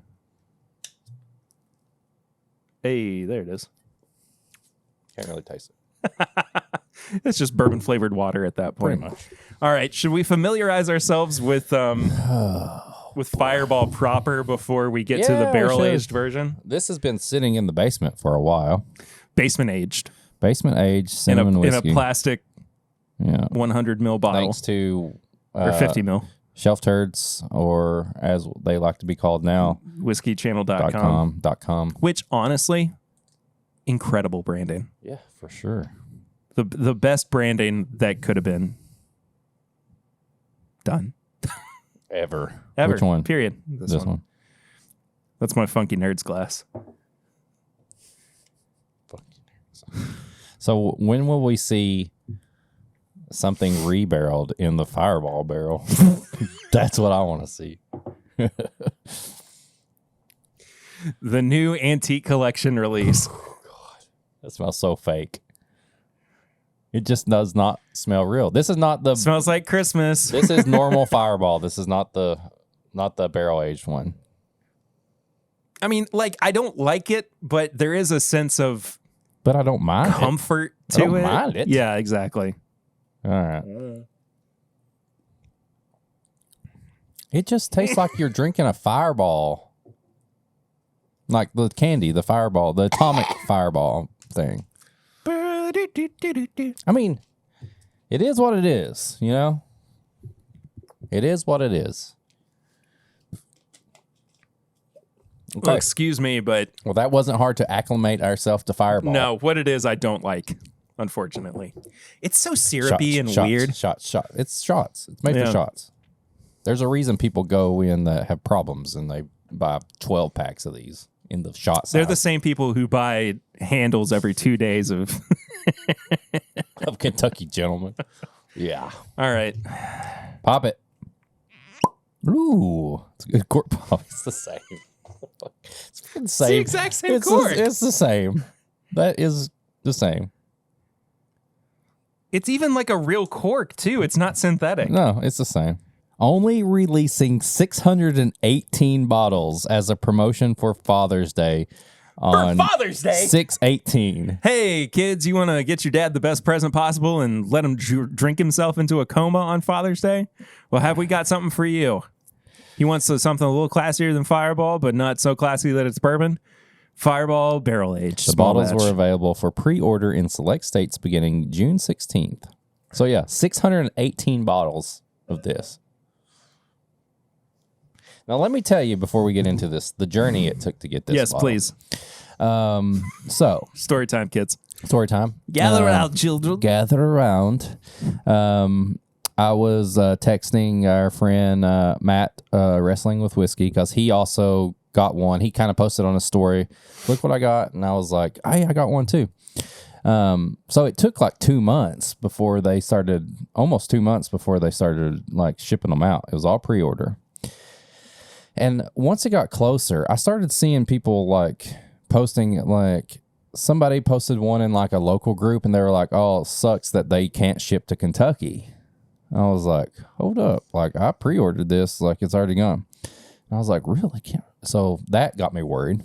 Hey, there it is. Can't really taste it. It's just bourbon flavored water at that point. Pretty much. All right, should we familiarize ourselves with Fireball proper before we get to the barrel aged version? This has been sitting in the basement for a while. Basement aged. Basement aged cinnamon whiskey in a plastic 100 mil bottle. Thanks to or 50 mil. Shelf turds, or as they like to be called now, whiskeychannel.com. Which honestly, incredible branding. Yeah, for sure. The best branding that could have been done. Ever. Which one? Period. This one. That's my Funky Nerds glass. So when will we see something rebarreled in the Fireball barrel? That's what I want to see. The new antique collection release. Oh, God. That smells so fake. It just does not smell real. This is not the... Smells like Christmas. This is normal Fireball. This is not the barrel aged one. I mean, like, I don't like it, but there is a sense of... But I don't mind comfort to it. I don't mind it. Yeah, exactly. All right. It just tastes like you're drinking a Fireball. Like the candy, the fireball, the atomic fireball thing. I mean, it is what it is, you know? It is what it is. Okay. Well, excuse me, but... Well, that wasn't hard to acclimate ourselves to fireball. No, what it is I don't like, unfortunately. It's so syrupy and weird. Shots. It's shots. It's made for shots. There's a reason people go in that have problems and they buy 12 packs of these in the shot size. They're the same people who buy handles every 2 days of... of Kentucky Gentlemen. Yeah. All right. Pop it. Ooh. It's a good cork pop. It's the same. It's the same. It's the exact same cork. It's the same. That is the same. It's even like a real cork, too. It's not synthetic. No, it's the same. Only releasing 618 bottles as a promotion for Father's Day. For Father's Day? 618. Hey, kids, you want to get your dad the best present possible and let him drink himself into a coma on Father's Day? Well, have we got something for you? He wants something a little classier than Fireball, but not so classy that it's bourbon. Fireball Barrel Age. The bottles were available for pre-order in select states beginning June 16th. So, yeah, 618 bottles of this. Now, let me tell you before we get into this, the journey it took to get this. Yes, bottle. Please. So, story time, kids. Story time. Gather around, children. Gather around. I was texting our friend Matt, Wrestling with Whiskey, because he also got one. He kind of posted on a story, look what I got. And I was like, hey, I got one too. So it took like 2 months before they started, almost 2 months before they started like shipping them out. It was all pre-order. And once it got closer, I started seeing people like posting, like somebody posted one in like a local group and they were like, oh, it sucks that they can't ship to Kentucky. I was like, hold up. Like I pre-ordered this, like it's already gone. And I was like, really? So that got me worried.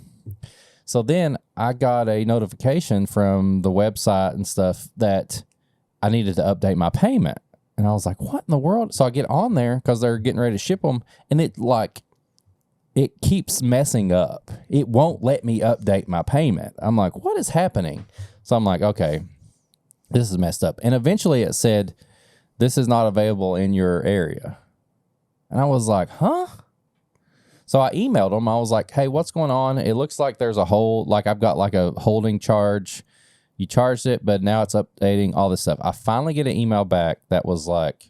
So then I got a notification from the website and stuff that I needed to update my payment. And I was like, what in the world? So I get on there because they're getting ready to ship them. And it keeps messing up. It won't let me update my payment. I'm like, what is happening? So I'm like, okay, this is messed up. And eventually it said, this is not available in your area. And I was like, huh? So I emailed them. I was like, hey, what's going on? It looks like there's a hold, like I've got like a holding charge. You charged it, but now it's updating all this stuff. I finally get an email back that was like,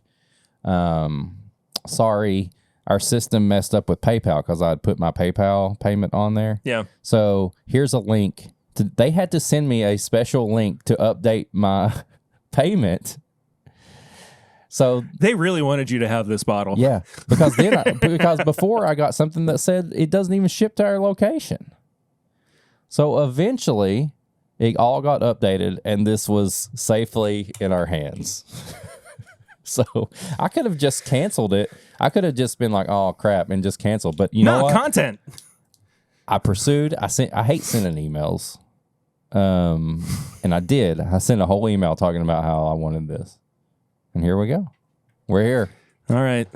sorry, our system messed up with PayPal because I had put my PayPal payment on there. Yeah. So here's a link. They had to send me a special link to update my payment. So they really wanted you to have this bottle. Yeah, because because before I got something that said it doesn't even ship to our location. So eventually it all got updated and this was safely in our hands. So I could have just canceled it. I could have just been like, oh crap, and just canceled. But you know what? Content. I pursued. I hate sending emails. And I did. I sent a whole email talking about how I wanted this. And here we go. We're here. All right.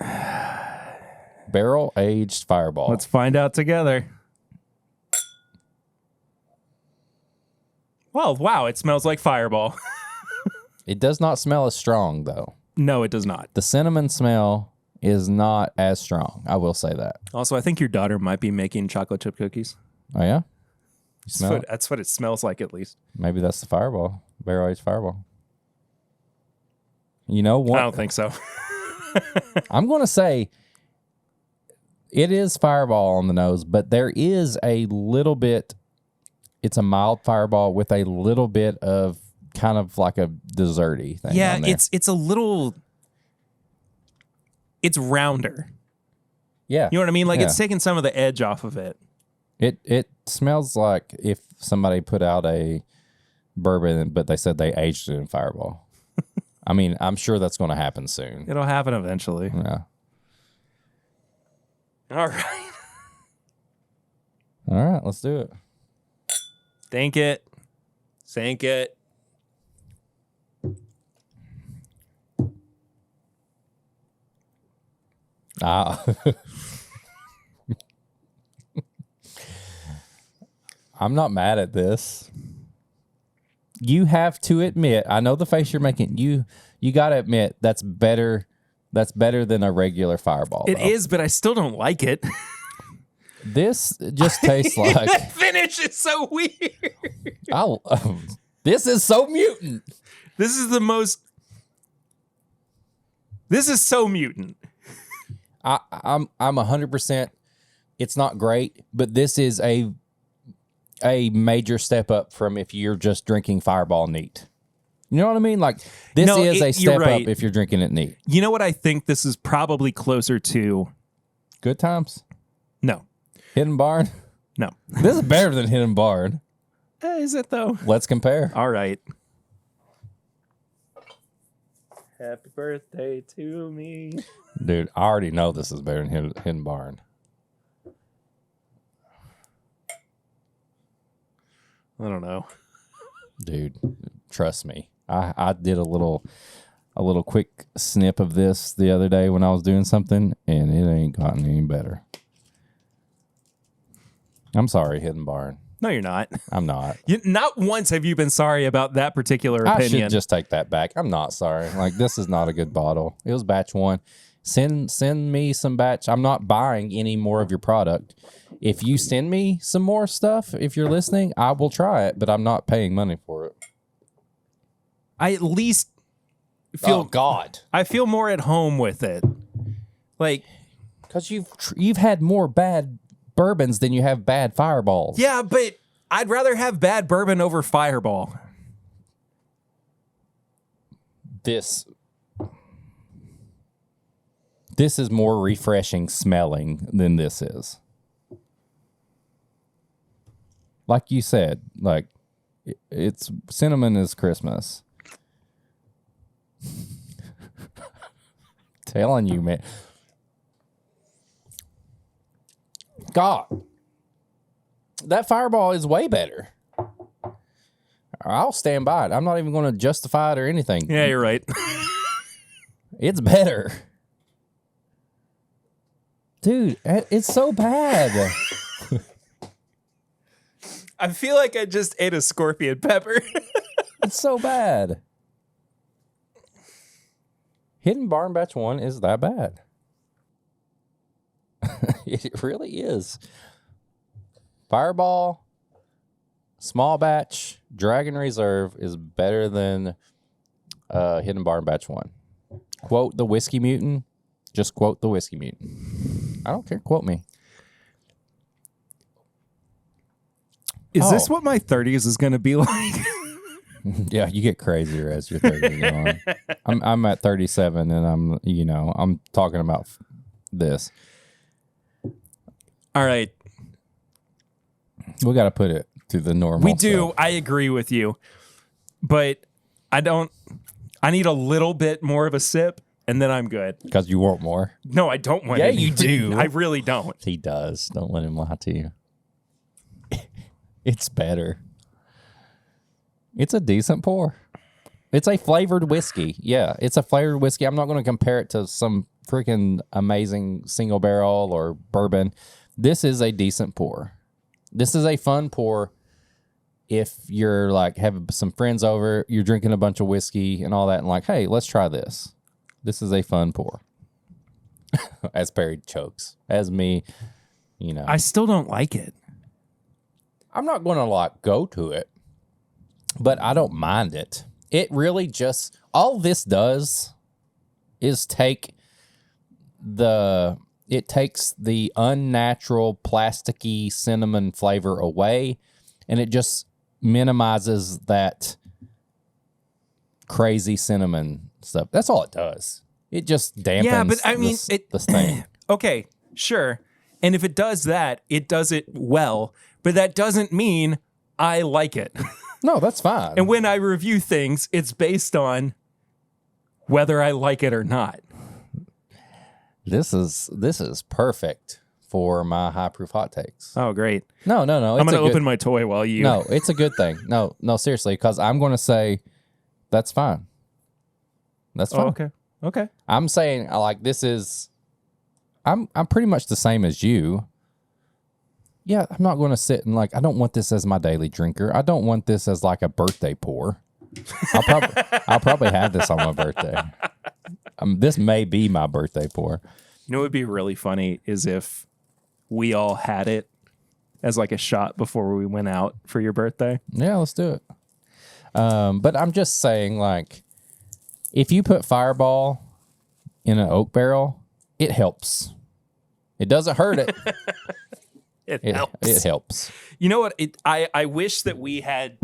Barrel aged Fireball. Let's find out together. Well, wow, it smells like Fireball. It does not smell as strong, though. No, it does not. The cinnamon smell is not as strong. I will say that. Also, I think your daughter might be making chocolate chip cookies. Oh, yeah? You smell it? That's what it smells like, at least. Maybe that's the Fireball. Barrel aged Fireball. You know what? I don't think so. I'm going to say it is Fireball on the nose, but there is a little bit, it's a mild Fireball with a little bit of kind of like a desserty thing. Yeah, on there. it's a little, it's rounder. Yeah. You know what I mean? Like it's taking some of the edge off of it. It smells like if somebody put out a bourbon, but they said they aged it in Fireball. I mean, I'm sure that's going to happen soon. It'll happen eventually. Yeah. All right. All right, let's do it. Think it. Sink it. I'm not mad at this. You have to admit, I know the face you're making. You got to admit that's better. That's better than a regular Fireball. It is, but I still don't like it. This just tastes like. That finish is so weird. This is so mutant. This is the most. This is so mutant. I'm 100%. It's not great, but this is a major step up from if you're just drinking Fireball neat. You know what I mean? Like this is a step up if you're drinking it neat. You know what I think this is probably closer to? Good Times? No. Hidden Barn? No. This is better than Hidden Barn. Is it though? Let's compare. All right. Happy birthday to me. Dude, I already know this is better than Hidden Barn. I don't know. Dude, trust me. I did a little quick snip of this the other day when I was doing something, and it ain't gotten any better. I'm sorry, Hidden Barn. No, you're not. I'm not. Not once have you been sorry about that particular opinion. I should just take that back. I'm not sorry. Like, this is not a good bottle. It was batch 1. Send me some batch. I'm not buying any more of your product. If you send me some more stuff, if you're listening, I will try it, but I'm not paying money for it. I at least feel... Oh, God. I feel more at home with it. Like... Because you've had more bad bourbons than you have bad Fireballs. Yeah, but I'd rather have bad bourbon over Fireball. This is more refreshing smelling than this is. Like you said, like it's cinnamon is Christmas. Telling you, man. God, that Fireball is way better. I'll stand by it. I'm not even going to justify it or anything. Yeah, you're right. It's better. Dude, it's so bad. I feel like I just ate a scorpion pepper. It's so bad. Hidden Barn Batch 1 is that bad. It really is. Fireball, small batch, Dragon Reserve is better than Hidden Barn Batch 1. Quote the Whiskey Mutant. Just quote the Whiskey Mutant. I don't care. Quote me. Is this what my 30s is going to be like? Yeah, you get crazier as your 30s go on. I'm at 37, and I'm talking about this. All right. We got to put it to the normal. We do. stuff. I agree with you. But I need a little bit more of a sip, and then I'm good. Because you want more. No, I don't want Yeah, any. you do. I really don't. He does. Don't let him lie to you. It's better. It's a decent pour. It's a flavored whiskey. Yeah, it's a flavored whiskey. I'm not going to compare it to some freaking amazing single barrel or bourbon. This is a decent pour. This is a fun pour if you're like have some friends over, you're drinking a bunch of whiskey and all that, and like, hey, let's try this. This is a fun pour. As Perry chokes. As me, I still don't like it. I'm not going to like go to it, but I don't mind it. It really just, all this does is takes the unnatural plasticky cinnamon flavor away, and it just minimizes that crazy cinnamon stuff. That's all it does. It just dampens. Yeah, but I mean, this thing. Okay, sure. And if it does that, it does it well, but that doesn't mean I like it. No, that's fine. And when I review things, it's based on whether I like it or not. This is perfect for my high proof hot takes. Oh, great. No. I'm going to open my toy while you... No, it's a good thing. No, seriously, because I'm going to say that's fine. That's fine. Oh, okay. I'm saying, like, this is... I'm pretty much the same as you. Yeah, I'm not going to sit and I don't want this as my daily drinker. I don't want this as like a birthday pour. I'll probably have this on my birthday. This may be my birthday pour. You know what would be really funny is if we all had it as like a shot before we went out for your birthday. Yeah, let's do it. But I'm just saying, if you put Fireball in an oak barrel, it helps. It doesn't hurt it. It helps. It helps. You know what? I wish that we had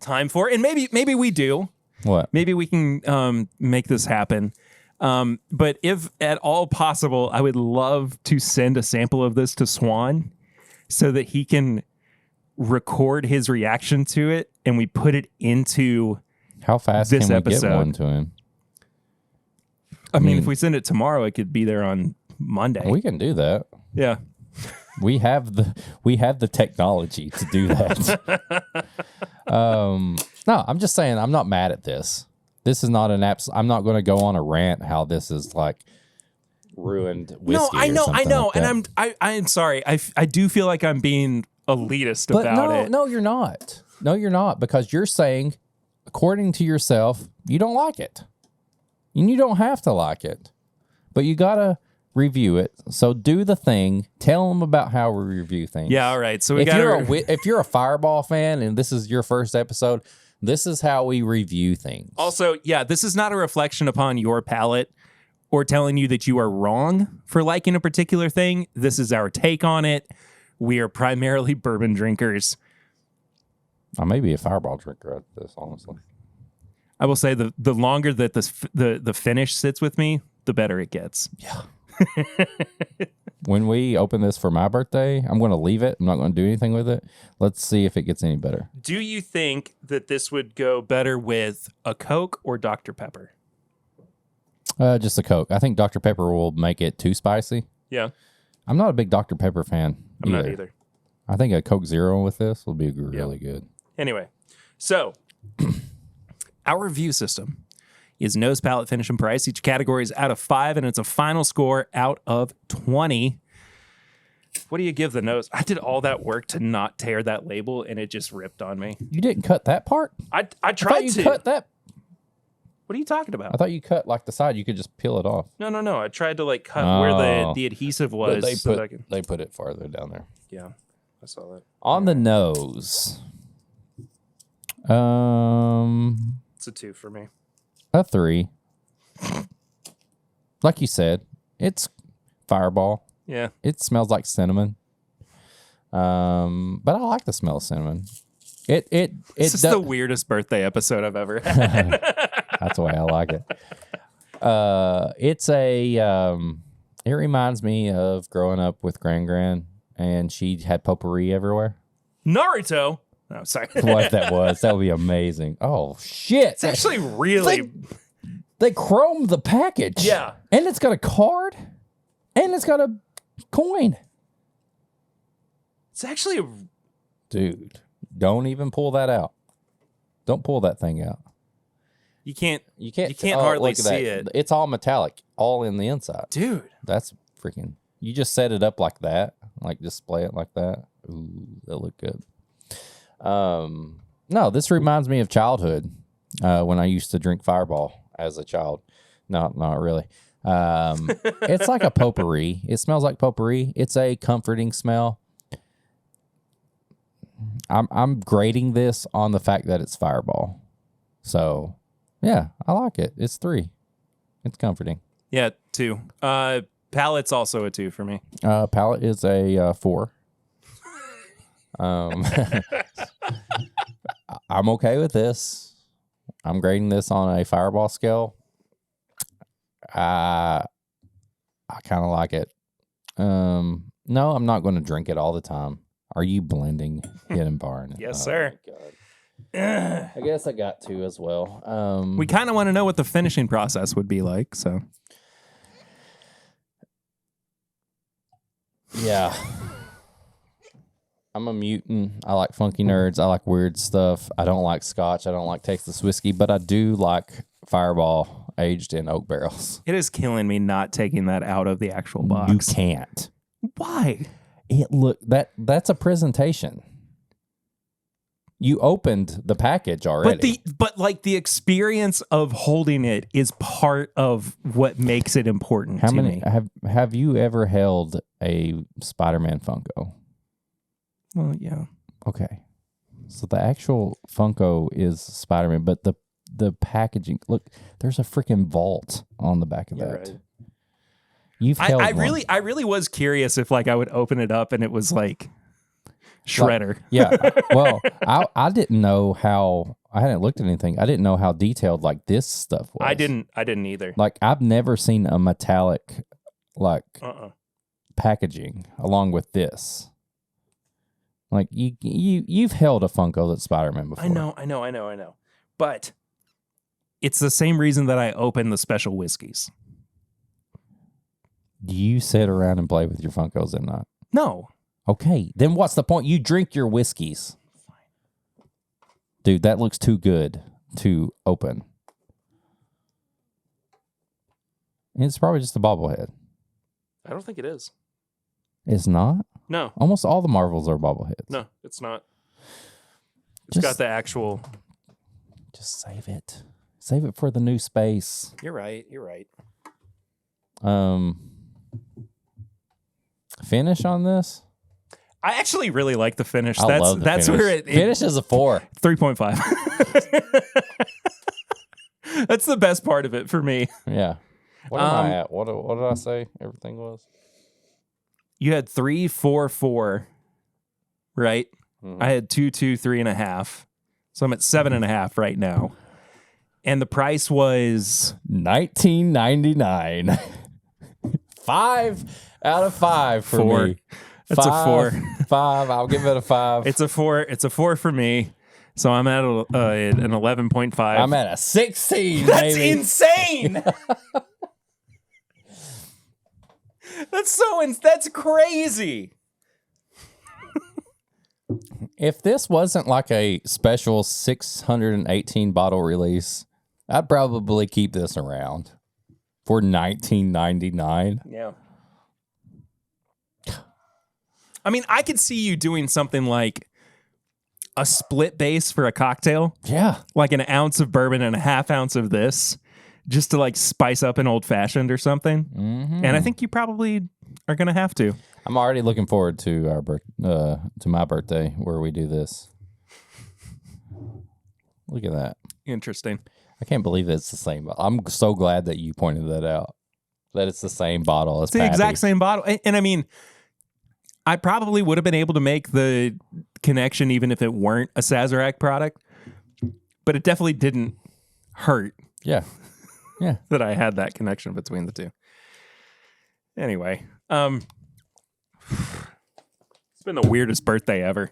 time for it, and maybe we do. What? Maybe we can make this happen. But if at all possible, I would love to send a sample of this to Swan so that he can record his reaction to it, and we put it into How fast this can we episode. get one to him? I mean, if we send it tomorrow, it could be there on Monday. We can do that. Yeah. We have the technology to do that. No, I'm just saying I'm not mad at this. This is not I'm not going to go on a rant how this is ruined whiskey. No, I know, like and I'm sorry. I do feel like I'm being elitist but about it. No, you're not. No, you're not, because you're saying, according to yourself, you don't like it, and you don't have to like it, but you gotta review it. So do the thing. Tell them about how we review things. Yeah, all right. So if you're a Fireball fan and this is your first episode, this is how we review things. Also, yeah, this is not a reflection upon your palate or telling you that you are wrong for liking a particular thing. This is our take on it. We are primarily bourbon drinkers. I may be a Fireball drinker at this, honestly. I will say the longer that the finish sits with me, the better it gets. Yeah. When we open this for my birthday, I'm going to leave it. I'm not going to do anything with it. Let's see if it gets any better. Do you think that this would go better with a Coke or Dr. Pepper? Just a Coke. I think Dr. Pepper will make it too spicy. Yeah. I'm not a big Dr. Pepper fan. I'm not either. I think a Coke Zero with this will be really good. Anyway, so our review system is nose, palate, finish, and price. Each category is out of 5, and it's a final score out of 20. What do you give the nose? I did all that work to not tear that label, and it just ripped on me. You didn't cut that part? I tried I thought you cut that. What are you talking about? I thought you cut the side. You could just peel it off. No. I tried to cut where the adhesive was. They put it farther down there. Yeah, I saw that. On the nose. It's a 2 for me. A 3. Like you said, it's Fireball. Yeah. It smells like cinnamon. But I like the smell of cinnamon. This is the weirdest birthday episode I've ever had. That's the way I like it. It reminds me of growing up with Gran, and she had potpourri everywhere. Naruto. Oh, sorry. What that was. That would be amazing. Oh, shit. It's actually really... They chromed the package. Yeah. And it's got a card. And it's got a coin. It's actually... Dude, don't even pull that out. Don't pull that thing out. You can't hardly see it. It's all metallic, all in the inside. Dude. That's freaking... You just set it up like that. Display it like that. Ooh, that look good. No, this reminds me of childhood, when I used to drink Fireball as a child. No, not really. It's like a potpourri. It smells like potpourri. It's a comforting smell. I'm grading this on the fact that it's Fireball. So, yeah, I like it. It's 3. It's comforting. Yeah, 2. Palate's also a 2 for me. Palate is a 4. I'm okay with this. I'm grading this on a Fireball scale. I kind of like it. No, I'm not going to drink it all the time. Are you blending Hidden Barn? Yes, sir. God. I guess I got 2 as well. We kind of want to know what the finishing process would be like, so. Yeah. I'm a mutant. I like funky nerds. I like weird stuff. I don't like scotch. I don't like tasteless whiskey, but I do like Fireball aged in oak barrels. It is killing me not taking that out of the actual box. You can't. Why? That's a presentation. You opened the package already. But like the experience of holding it is part of what makes it important to me. Have you ever held a Spider-Man Funko? Well, yeah. Okay. So the actual Funko is Spider-Man, but the packaging, look, there's a freaking vault on the back of that. Right. You've held one. I really was curious if like I would open it up and it was like Shredder. Yeah. Well, I didn't know how. I hadn't looked at anything. I didn't know how detailed like this stuff was. I didn't either. Like I've never seen a metallic packaging along with this. Like you've held a Funko that's Spider-Man before. I know. But it's the same reason that I open the special whiskeys. Do you sit around and play with your Funkos and not? No. Okay, then what's the point? You drink your whiskeys. Dude, that looks too good to open. It's probably just a bobblehead. I don't think it is. It's not? No. Almost all the Marvels are bobbleheads. No, it's not. It's got the actual... Just save it. Save it for the new space. You're right. Finish on this? I actually really like the finish. I love the that's finish. where it finish is a 4. 3.5. That's the best part of it for me. Yeah. What am I at? What did I say everything was? You had 3, 4, 4, right? Mm-hmm. I had 2, 2, 3.5. So I'm at 7.5 right now. And the price was $19.99. 5 out of 5 for 4. me. That's a 4. 5. I'll give it a 5. It's a 4. It's a 4 for me. So I'm at an 11.5. I'm at a 16. That's baby. insane. That's crazy. If this wasn't like a special 618 bottle release, I'd probably keep this around for $19.99. Yeah. I mean, I could see you doing something like a split base for a cocktail. Yeah. Like an ounce of bourbon and a half ounce of this, just to like spice up an old fashioned or something. Mm-hmm. And I think you probably are going to have to. I'm already looking forward to my birthday where we do this. Look at that. Interesting. I can't believe it's the same. I'm so glad that you pointed that out. That it's the same bottle as It's the exact same bottle. And I mean, I probably would have been able to make the connection even if it weren't a Sazerac product. But it definitely didn't hurt. Yeah. Yeah. That I had that connection between the two. Anyway, it's been the weirdest birthday ever.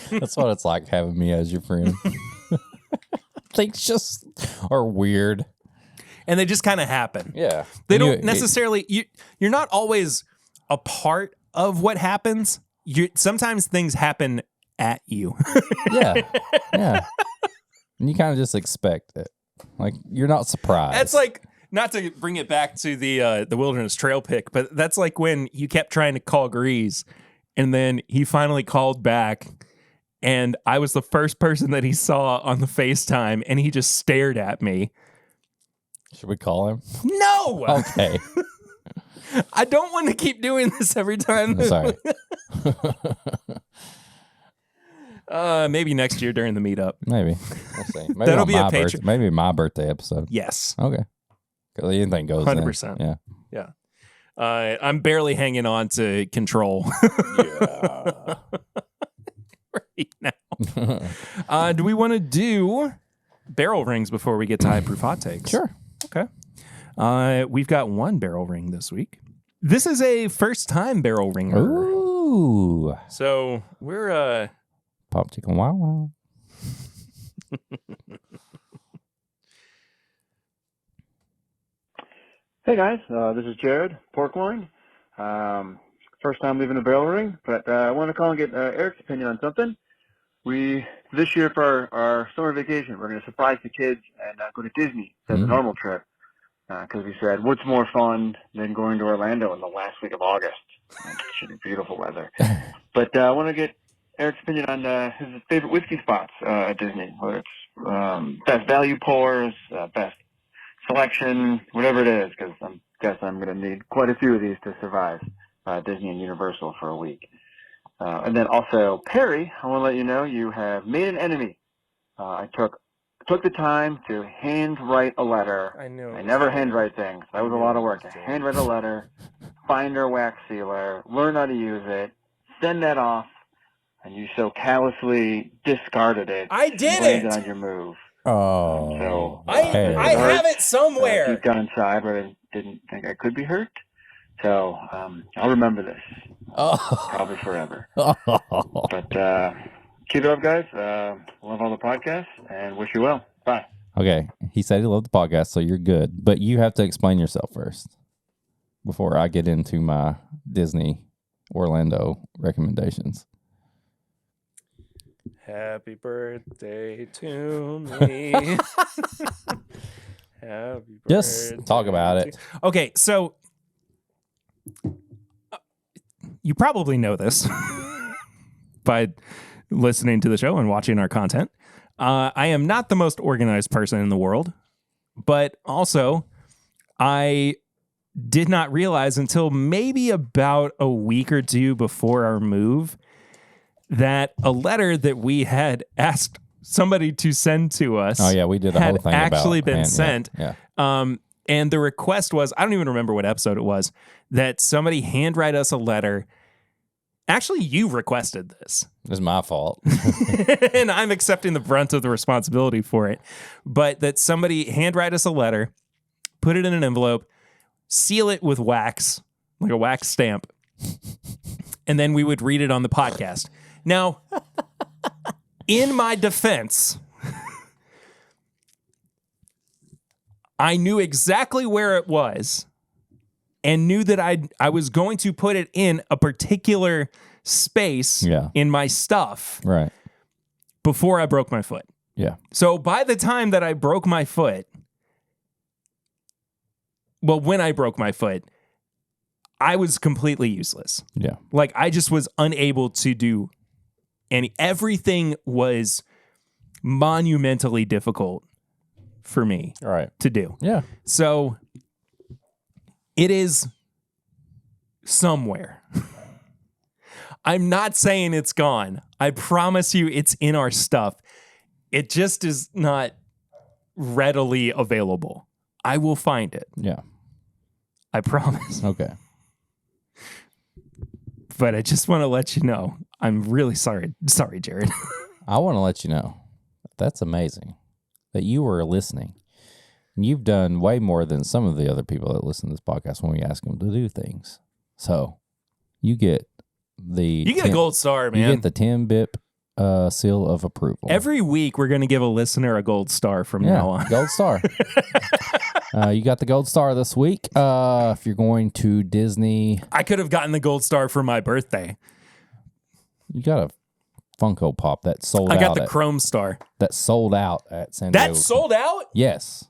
That's what it's like having me as your friend. Things just are weird. And they just kind of happen. Yeah. They don't necessarily... You're not always a part of what happens. Sometimes things happen at you. Yeah. Yeah. And you kind of just expect it. Like, you're not surprised. That's like... Not to bring it back to the Wilderness Trail pick, but that's like when you kept trying to call Grease, and then he finally called back, and I was the first person that he saw on the FaceTime, and he just stared at me. Should we call him? No! Okay. I don't want to keep doing this every time. Sorry. Maybe next year during the meetup. Maybe. We'll see. Maybe that'll be a Patreon. Maybe my birthday episode. Yes. Okay. Anything goes. 100%. Yeah. Yeah. I'm barely hanging on to control. Yeah. Right now. Do we want to do barrel rings before we get to high proof hot takes? Sure. Okay. We've got one barrel ring this week. This is a first time barrel ringer. Ooh. So we're Pop chicken wow wow. Hey guys, this is Jared, pork loin. First time leaving a barrel ring, but I want to call and get Eric's opinion on something. This year for our summer vacation, we're going to surprise the kids and go to Disney as a normal trip. because we said, what's more fun than going to Orlando in the last week of August? It should be beautiful weather. But I want to get Eric's opinion on his favorite whiskey spots at Disney, whether it's best value pours, best selection, whatever it is, because I guess I'm going to need quite a few of these to survive Disney and Universal for a week. And then also, Perry, I want to let you know you have made an enemy. I took the time to handwrite a letter. I know. I never handwrite things. That was a lot of work. To handwrite a letter, find our wax sealer, learn how to use it, send that off, and you so callously discarded it. I did blamed it on your move. Oh. So I have it somewhere. Deep down inside, but I didn't think I could be hurt. So I'll remember this. Probably forever. But keep it up, guys. Love all the podcasts and wish you well. Bye. Okay. He said he loved the podcast, so you're good. But you have to explain yourself first before I get into my Disney Orlando recommendations. Happy birthday to me. Happy Just talk about it. Okay, so you probably know this by listening to the show and watching our content. I am not the most organized person in the world, but also I did not realize until maybe about a week or two before our move that a letter that we had asked somebody to send to us. Oh yeah, we did the whole thing actually about, been sent. Yeah. And the request was, I don't even remember what episode it was, that somebody handwrite us a letter. Actually, you requested this. It was my fault. And I'm accepting the brunt of the responsibility for it. But that somebody handwrite us a letter, put it in an envelope, seal it with wax, like a wax stamp, and then we would read it on the podcast. Now, in my defense, I knew exactly where it was and knew that I was going to put it in a particular space in my stuff before I broke my foot. Yeah. So by the time that I broke my foot, when I broke my foot, I was completely useless. Yeah. Like I just was unable to do everything was monumentally difficult for me to do. Yeah. So it is somewhere. I'm not saying it's gone. I promise you it's in our stuff. It just is not readily available. I will find it. Yeah. I promise. Okay. But I just want to let you know, I'm really sorry. Sorry, Jared. I want to let you know, that's amazing that you were listening. You've done way more than some of the other people that listen to this podcast when we ask them to do things. So you get a gold star, man. You get the 10 BIP seal of approval. Every week we're going to give a listener a gold star from now on. Gold star. You got the gold star this week. If you're going to Disney, I could have gotten the gold star for my birthday. You got a Funko Pop that sold out. I got the Chrome star. That sold out at San Diego. That sold out? Yes.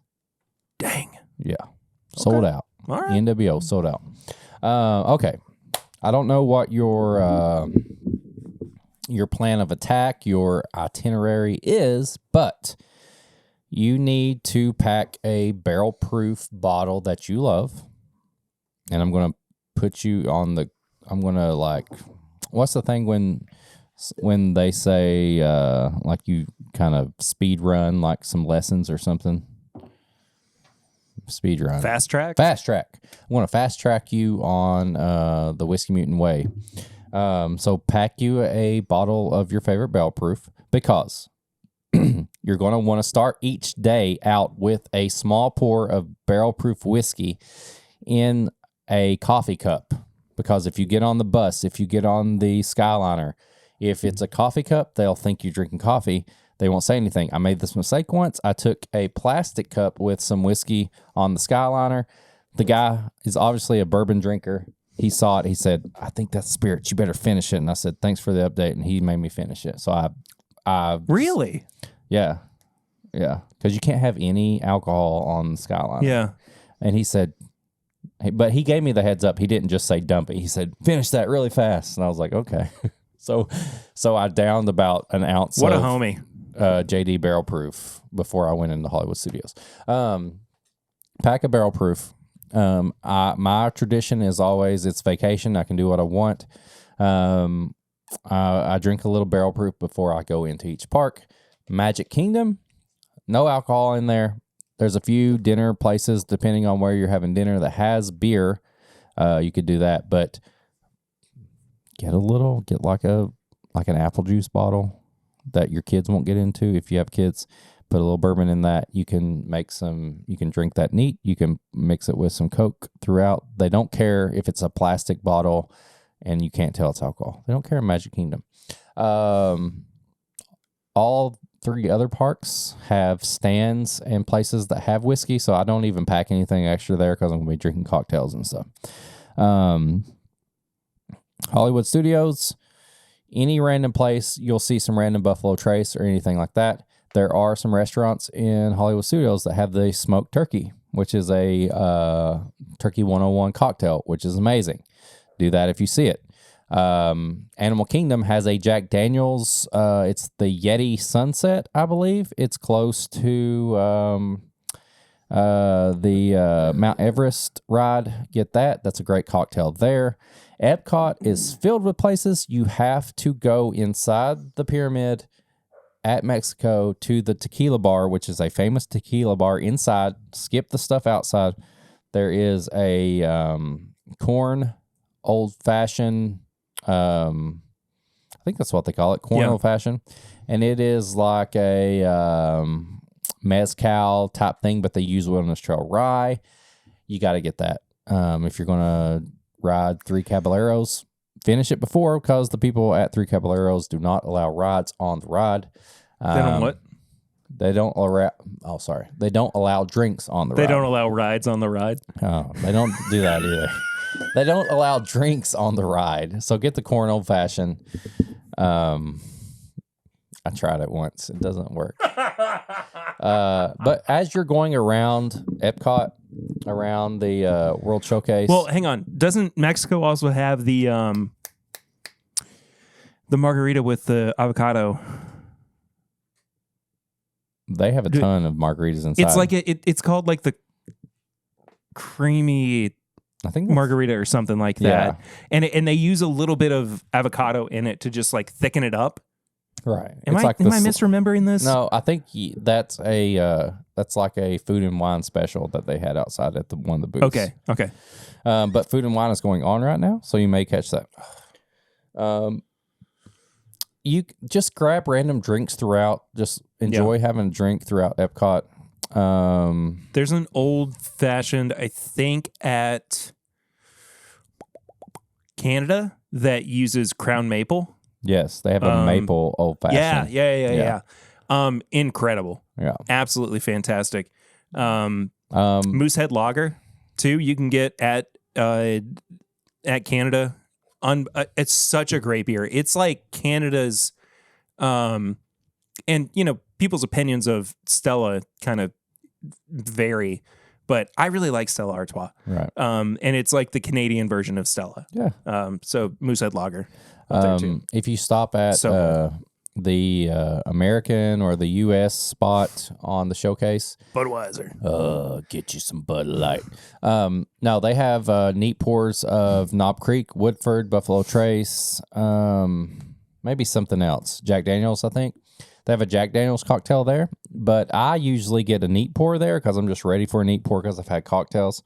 Dang. Yeah. Sold out. All right. NWO sold out. Okay. I don't know what your plan of attack, your itinerary is, but you need to pack a barrel-proof bottle that you love. And I'm going to put you on what's the thing when they say like you kind of speed run like some lessons or something? Speed run. Fast track? Fast track. I want to fast track you on the Whiskey Mutant way. So pack you a bottle of your favorite barrel proof because you're going to want to start each day out with a small pour of barrel proof whiskey in a coffee cup. Because if you get on the bus, if you get on the Skyliner, if it's a coffee cup, they'll think you're drinking coffee. They won't say anything. I made this mistake once. I took a plastic cup with some whiskey on the Skyliner. The guy is obviously a bourbon drinker. He saw it. He said, I think that's spirits. You better finish it. And I said, thanks for the update. And he made me finish it. So I Really? Yeah. Yeah. Because you can't have any alcohol on the Skyliner. Yeah. And he said, but he gave me the heads up. He didn't just say dump it. He said, finish that really fast. And I was like, okay. So I downed about an ounce What of a homie. JD barrel proof before I went into Hollywood Studios. Pack a barrel proof. My tradition is always it's vacation. I can do what I want. I drink a little barrel proof before I go into each park. Magic Kingdom, no alcohol in there. There's a few dinner places, depending on where you're having dinner, that has beer. You could do that, but get like an apple juice bottle that your kids won't get into. If you have kids, put a little bourbon in that. You can drink that neat. You can mix it with some Coke throughout. They don't care if it's a plastic bottle and you can't tell it's alcohol. They don't care in Magic Kingdom. All 3 other parks have stands and places that have whiskey, so I don't even pack anything extra there because I'm going to be drinking cocktails and stuff. Hollywood Studios, any random place, you'll see some random Buffalo Trace or anything like that. There are some restaurants in Hollywood Studios that have the smoked turkey, which is a Turkey 101 cocktail, which is amazing. Do that if you see it. Animal Kingdom has a Jack Daniels. It's the Yeti Sunset, I believe. It's close to the Mount Everest ride. Get that. That's a great cocktail there. Epcot is filled with places. You have to go inside the pyramid at Mexico to the tequila bar, which is a famous tequila bar inside. Skip the stuff outside. There is a corn old-fashioned, I think that's what they call it, corn old-fashioned. And it is like a mezcal type thing, but they use Wilderness Trail rye. You got to get that. If you're going to ride Three Caballeros, finish it before, because the people at Three Caballeros do not allow rides on the ride. They don't what? They don't allow. Oh, sorry. They don't allow drinks on the ride. They don't allow rides on the ride. Oh, they don't do that either. They don't allow drinks on the ride. So get the corn old fashioned. I tried it once. It doesn't work. But as you're going around Epcot, around the World Showcase. Well, hang on. Doesn't Mexico also have the margarita with the avocado? They have a ton of margaritas inside. It's like it's called like the creamy, I think, margarita or something like that. Yeah. And they use a little bit of avocado in it to just like thicken it up. Right. Am I misremembering this? No, I think that's like a food and wine special that they had outside at one of the booths. Okay. But food and wine is going on right now, so you may catch that. You just grab random drinks throughout. Just enjoy having a drink throughout Epcot. There's an old fashioned, I think, at Canada that uses Crown Maple. Yes, they have a maple old fashioned. Yeah. Incredible. Yeah, absolutely fantastic. Moosehead Lager too. You can get at Canada. It's such a great beer. It's like Canada's, and people's opinions of Stella kind of vary, but I really like Stella Artois. Right. And it's like the Canadian version of Stella. Yeah. So Moosehead Lager. There too. If you stop at the American or the U.S. spot on the showcase, Budweiser. Get you some Bud Light. No, they have neat pours of Knob Creek, Woodford, Buffalo Trace, maybe something else. Jack Daniels, I think. They have a Jack Daniels cocktail there, but I usually get a neat pour there because I'm just ready for a neat pour because I've had cocktails.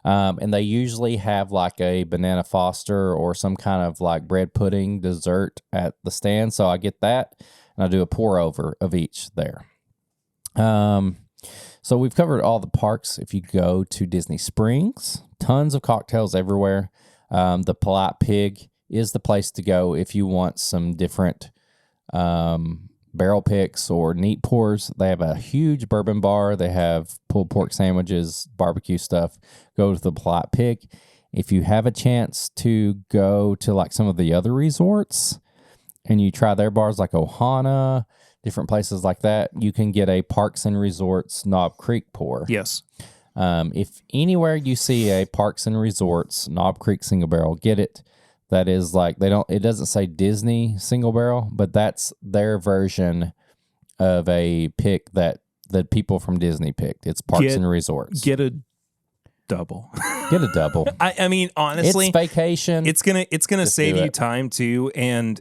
And they usually have like a banana Foster or some kind of like bread pudding dessert at the stand. So I get that and I do a pour over of each there. So we've covered all the parks. If you go to Disney Springs, tons of cocktails everywhere. The Polite Pig is the place to go if you want some different barrel picks or neat pours. They have a huge bourbon bar. They have pulled pork sandwiches, barbecue stuff. Go to the Polite Pig. If you have a chance to go to like some of the other resorts and you try their bars like Ohana, different places like that, you can get a Parks and Resorts Knob Creek pour. Yes. If anywhere you see a Parks and Resorts Knob Creek single barrel, get it. That is like it doesn't say Disney single barrel, but that's their version of a pick that the people from Disney picked. It's Parks and Resorts. Get a double. Get a double. I mean, honestly, it's vacation. It's gonna save you time too, and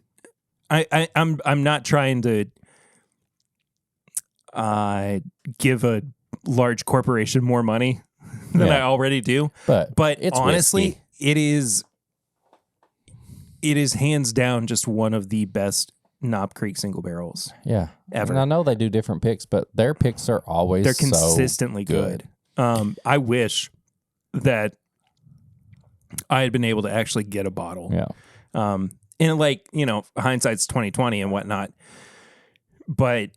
I'm not trying to give a large corporation more money than I already do. But it's honestly, whiskey. It is hands down just one of the best Knob Creek single barrels. Yeah. Ever. And I know they do different picks, but their picks are always they're consistently so good. I wish that I had been able to actually get a bottle. Yeah. And like, hindsight's 2020 and whatnot. But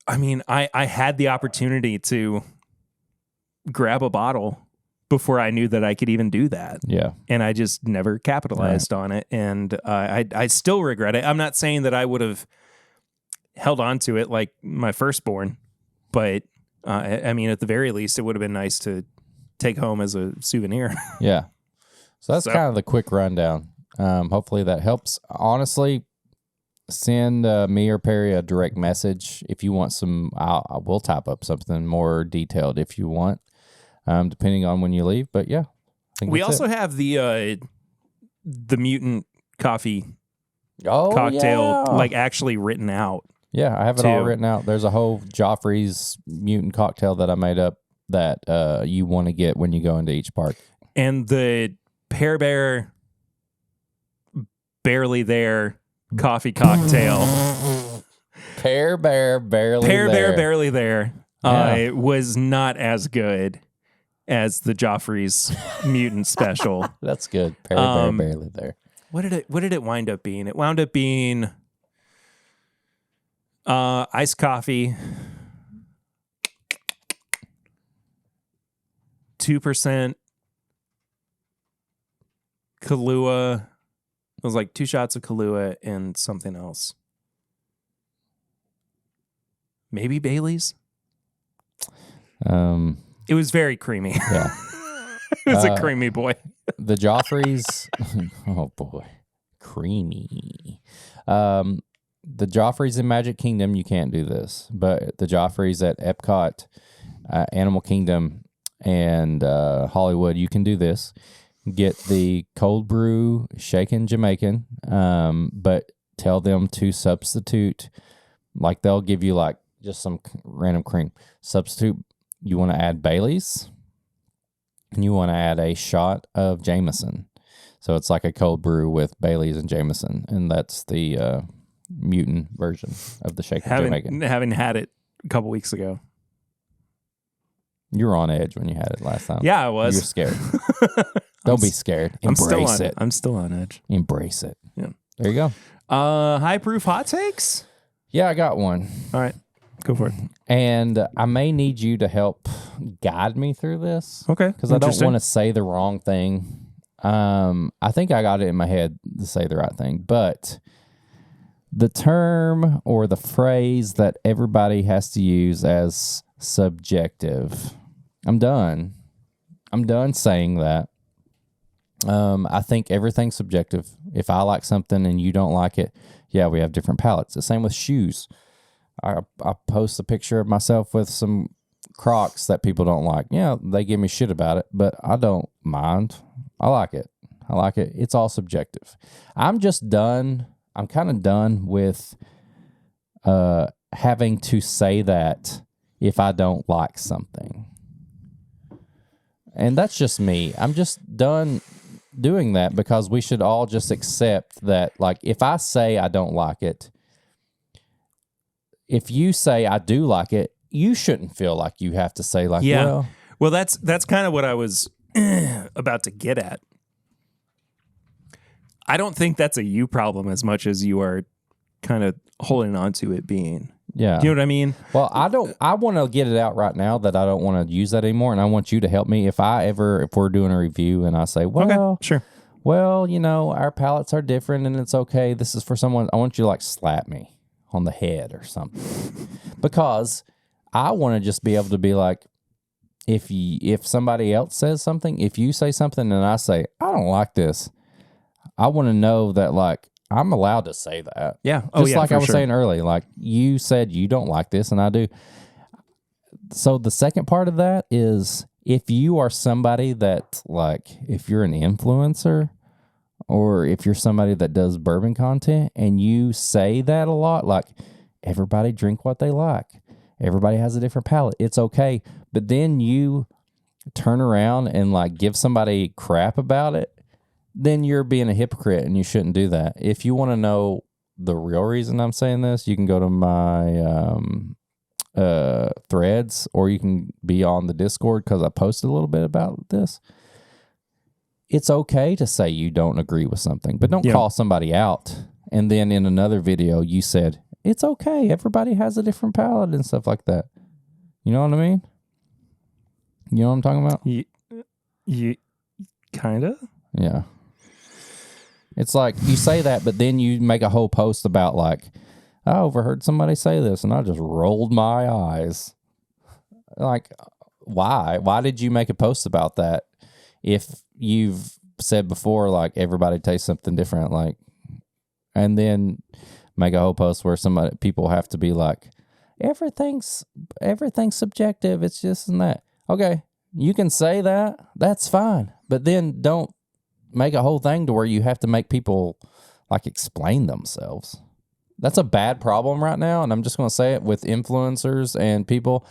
I mean, I had the opportunity to grab a bottle before I knew that I could even do that. Yeah. And I just never capitalized on it. And I still regret it. I'm not saying that I would have held on to it like my firstborn, but I mean, at the very least, it would have been nice to take home as a souvenir. Yeah. So that's kind of the quick rundown. Hopefully that helps. Honestly, send me or Perry a direct message if you want some. I will type up something more detailed if you want, depending on when you leave. But yeah, we also have the mutant coffee cocktail like actually written out. Yeah, I have it all written out. There's a whole Joffrey's mutant cocktail that I made up that you want to get when you go into each park. And the Pear Bear Barely There coffee cocktail. Pear Bear Barely There was not as good as the Joffrey's mutant special. That's good. Pear Bear Barely There. What did it wind up being? It wound up being iced coffee, 2% Kahlua. It was like 2 shots of Kahlua and something else. Maybe Bailey's. It was very creamy. Yeah. It was a creamy boy. The Joffrey's. Oh boy, creamy. The Joffrey's in Magic Kingdom, you can't do this, but the Joffrey's at Epcot, Animal Kingdom, and Hollywood, you can do this. Get the cold brew shaken Jamaican, but tell them to substitute, like they'll give you like just some random cream. Substitute, you want to add Bailey's, and you want to add a shot of Jameson. So it's like a cold brew with Bailey's and Jameson, and that's the mutant version of the shaken Jamaican. Having had it a couple weeks ago. You were on edge when you had it last time. Yeah, I was. You were scared. Don't be scared. Embrace it. I'm still on edge. Embrace it. Yeah. There you go. High proof hot takes? Yeah, I got one. All right. Go for it. And I may need you to help guide me through this. Okay. Because I don't want to say the wrong thing. I think I got it in my head to say the right thing. But the term or the phrase that everybody has to use as subjective. I'm done saying that. I think everything's subjective. If I like something and you don't like it, yeah, we have different palates. The same with shoes. I post a picture of myself with some Crocs that people don't like. Yeah, they give me shit about it, but I don't mind. I like it. It's all subjective. I'm just done. I'm kind of done with having to say that if I don't like something. And that's just me. I'm just done doing that because we should all just accept that, like, if I say I don't like it, if you say I do like it, you shouldn't feel like you have to say, like, well, that's kind of what I was about to get at. I don't think that's a you problem as much as you are kind of holding on to it being. Yeah. Do you know what I mean? Well, I want to get it out right now that I don't want to use that anymore. And I want you to help me if we're doing a review and I say, well, okay, sure. Well, our palates are different and it's okay. This is for someone. I want you to like slap me on the head or something because I want to just be able to be like, if somebody else says something, if you say something and I say, I don't like this, I want to know that, like, I'm allowed to say that. Yeah. Just like I was saying earlier, like, you said you don't like this and I do. So the second part of that is, if you are somebody that, like, if you're an influencer or if you're somebody that does bourbon content and you say that a lot, like, everybody drink what they like. Everybody has a different palate. It's okay. But then you turn around and, like, give somebody crap about it, then you're being a hypocrite and you shouldn't do that. If you want to know the real reason I'm saying this, you can go to my threads, or you can be on the Discord because I posted a little bit about this. It's okay to say you don't agree with something, but don't call somebody out. And then in another video, you said, it's okay. Everybody has a different palate and stuff like that. You know what I mean? You know what I'm talking about? You kind of? Yeah. It's like you say that, but then you make a whole post about, like, I overheard somebody say this and I just rolled my eyes. Like, why? Why did you make a post about that if you've said before, like, everybody tastes something different, like, and then make a whole post where people have to be like, everything's subjective, it's just and that. Okay, you can say that, that's fine, but then don't make a whole thing to where you have to make people, like, explain themselves. That's a bad problem right now, and I'm just going to say it with influencers and people,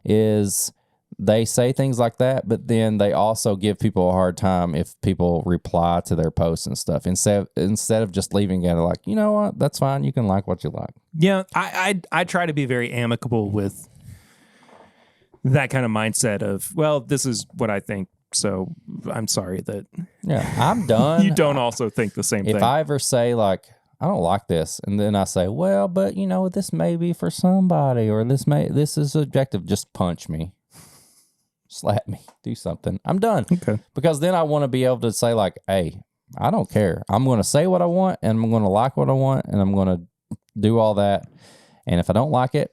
is they say things like that, but then they also give people a hard time if people reply to their posts and stuff, instead of just leaving it like, you know what, that's fine, you can like what you like. Yeah, I try to be very amicable with that kind of mindset of, well, this is what I think, so I'm sorry that I'm done. You don't also think the same thing. If I ever say, like, I don't like this, and then I say, well, but, you know, this may be for somebody, or this is subjective, just punch me. Slap me, do something. I'm done. Okay. Because then I want to be able to say, like, hey, I don't care. I'm going to say what I want, and I'm going to like what I want, and I'm going to do all that. And if I don't like it,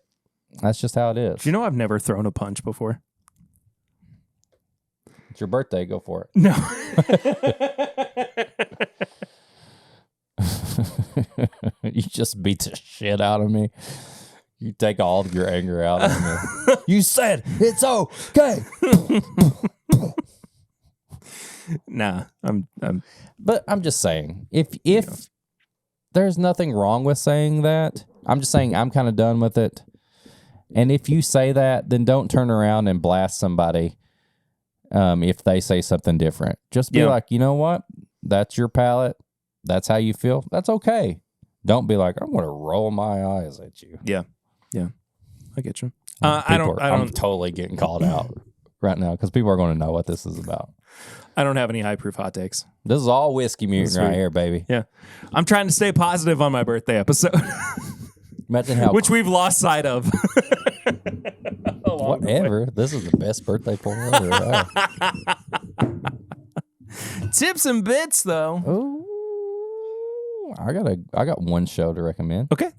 that's just how it is. Do you know I've never thrown a punch before? It's your birthday. Go for it. No. You just beat the shit out of me. You take all of your anger out of me. You said it's okay. Nah, But I'm just saying, if there's nothing wrong with saying that, I'm just saying I'm kind of done with it. And if you say that, then don't turn around and blast somebody if they say something different. Just be like, you know what? That's your palate. That's how you feel. That's okay. Don't be like, I'm going to roll my eyes at you. Yeah. I get you. I'm totally getting called out right now because people are going to know what this is about. I don't have any high proof hot takes. This is all Whiskey Mutant right here, baby. Yeah. I'm trying to stay positive on my birthday episode. Imagine how which we've lost sight of. Whatever. This is the best birthday pour ever. Tips and bits, though. Ooh, I got one show to recommend. Okay.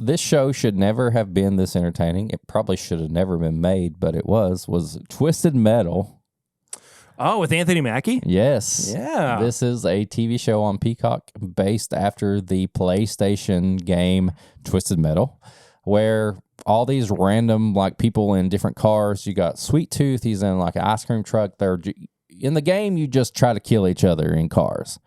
This show should never have been this entertaining. It probably should have never been made, but it was Twisted Metal. Oh, with Anthony Mackie? Yes. Yeah. This is a TV show on Peacock based after the PlayStation game Twisted Metal, where all these random, like, people in different cars. You got Sweet Tooth. He's in, like, an ice cream truck. In the game, you just try to kill each other in cars.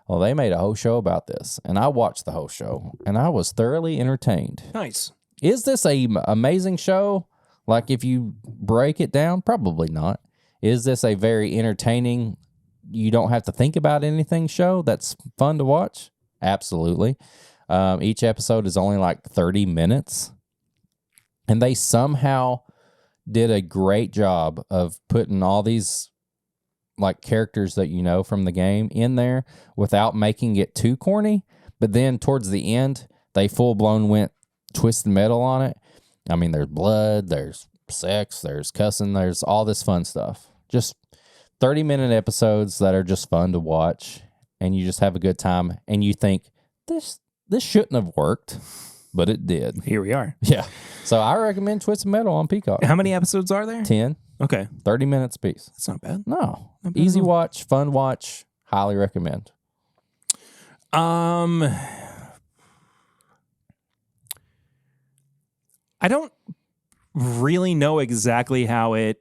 Well, they made a whole show about this, and I watched the whole show, and I was thoroughly entertained. Nice. Is this a amazing show? Like, if you break it down, probably not. Is this a very entertaining, you don't have to think about anything show that's fun to watch? Absolutely. Each episode is only like 30 minutes, and they somehow did a great job of putting all these, like, characters that you know from the game in there without making it too corny. But then towards the end, they full-blown went Twisted Metal on it. I mean, there's blood, there's sex, there's cussing, there's all this fun stuff. Just 30-minute episodes that are just fun to watch, and you just have a good time, and you think, this shouldn't have worked, but it did. Here we are. Yeah. So I recommend Twisted Metal on Peacock. How many episodes are there? 10. Okay. 30 minutes apiece. That's not bad. No. Not bad Easy at all. watch, fun watch. Highly recommend. I don't really know exactly how it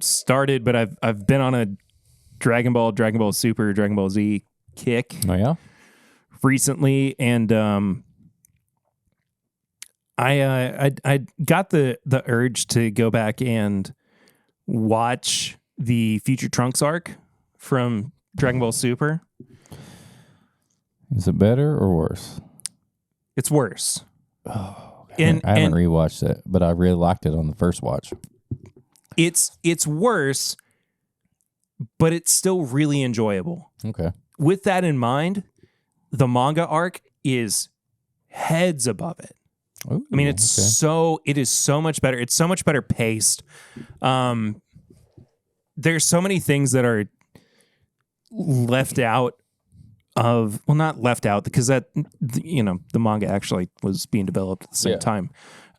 started, but I've been on a Dragon Ball Super, Dragon Ball Z kick Oh, yeah? recently, and I got the urge to go back and watch the Future Trunks arc from Dragon Ball Super. Is it better or worse? It's worse. Oh, I haven't rewatched it, but I really liked it on the first watch. It's worse, but it's still really enjoyable. Okay. With that in mind, the manga arc is heads above it. Ooh, I mean, it is so much better. It's so much better paced. There's so many things that are left out of, well, not left out because that, you know, the manga actually was being developed at the same time.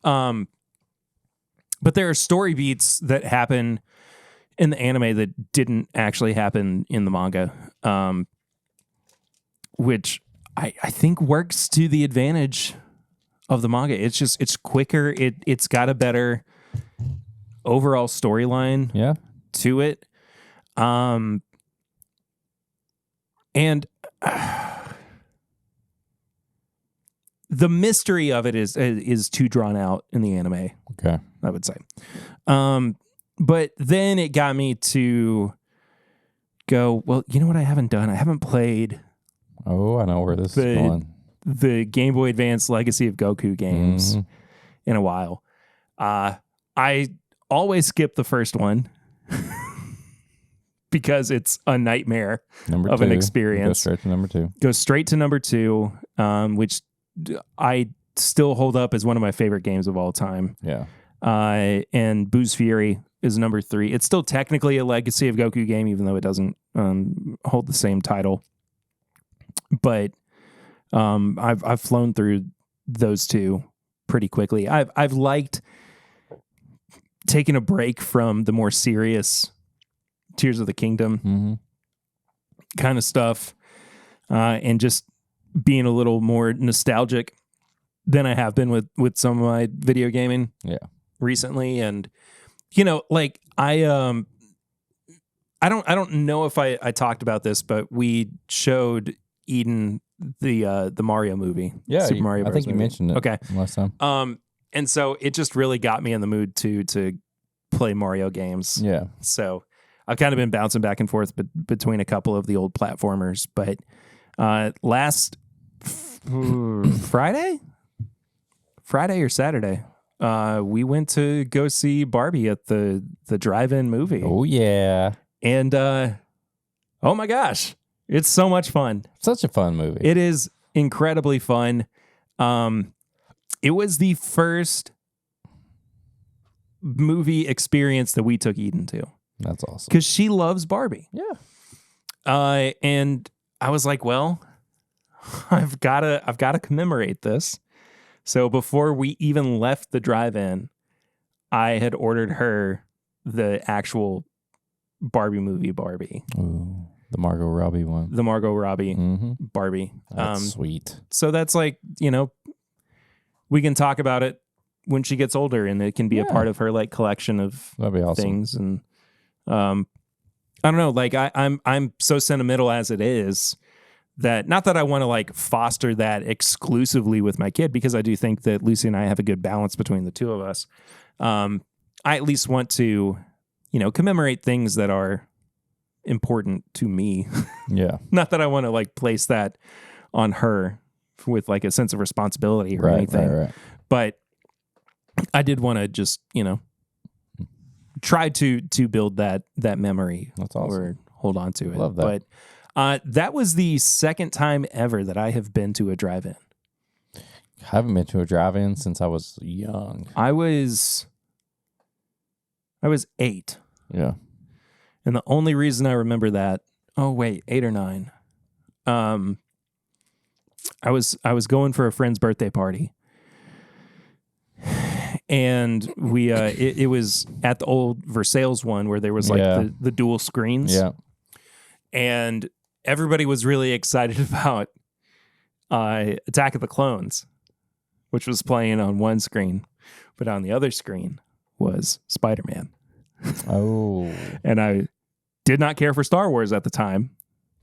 But there are story beats that happen in the anime that didn't actually happen in the manga, which I think works to the advantage of the manga. It's quicker. It's got a better overall storyline to it. And the mystery of it is too drawn out in the anime. Okay. I would say. But then it got me to go, well, you know what I haven't done? I haven't played. Oh, I know where this is going. The Game Boy Advance Legacy of Goku games in a while. I always skip the first one because it's a nightmare of an experience. Go straight to number 2. Go straight to number 2, which I still hold up as one of my favorite games of all time. Yeah. And Boo's Fury is number 3. It's still technically a Legacy of Goku game, even though it doesn't hold the same title. But I've flown through those two pretty quickly. I've liked taking a break from the more serious Tears of the Kingdom kind of stuff, and just being a little more nostalgic than I have been with some of my video gaming recently. And you know, like I don't know if I talked about this, but we showed Eden the Mario movie. Super Mario Bros. I think you movie. mentioned it last time. And so it just really got me in the mood to play Mario games. Yeah. So I've kind of been bouncing back and forth between a couple of the old platformers, but last Friday or Saturday, we went to go see Barbie at the drive-in movie. Oh yeah. And oh my gosh, it's so much fun. Such a fun movie. It is incredibly fun. It was the first movie experience that we took Eden to. That's awesome. Because she loves Barbie. Yeah. And I was like, well, I've gotta commemorate this. So before we even left the drive-in, I had ordered her the actual Barbie movie Barbie. Ooh, the Margot Robbie one. The Margot Robbie Barbie. That's sweet. So that's like, you know, we can talk about it when she gets older, and it can be a part of her like collection of That'd be awesome. things. And I don't know, like I'm so sentimental as it is, that not that I want to like foster that exclusively with my kid, because I do think that Lucy and I have a good balance between the two of us. I at least want to, you know, commemorate things that are important to me. Yeah. Not that I want to like place that on her with like a sense of responsibility or anything. Right. But I did want to just, you know, try to build that memory. That's awesome. Or hold on to it. Love that. But that was the second time ever that I have been to a drive-in. I haven't been to a drive-in since I was young. I was 8. Yeah. And the only reason I remember that, 8 or 9. I was going for a friend's birthday party, and we it was at the old Versailles one where there was like the dual screens. Yeah. And everybody was really excited about Attack of the Clones, which was playing on one screen, but on the other screen was Spider-Man. Oh. And I did not care for Star Wars at the time.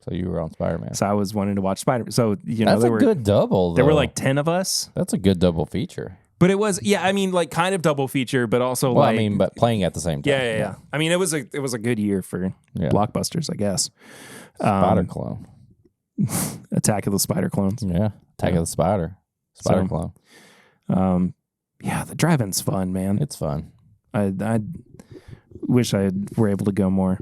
So you were on Spider-Man. So I was wanting to watch Spider-Man. So, that's a good double, though. There were like 10 of us. That's a good double feature. But it was, like kind of double feature, but also but playing at the same time. Yeah. I mean, it was a good year for blockbusters, I guess. Spider Clone. Attack of the Spider Clones. Yeah. Attack of the Spider Clone. The drive-in's fun, man. It's fun. I wish I were able to go more,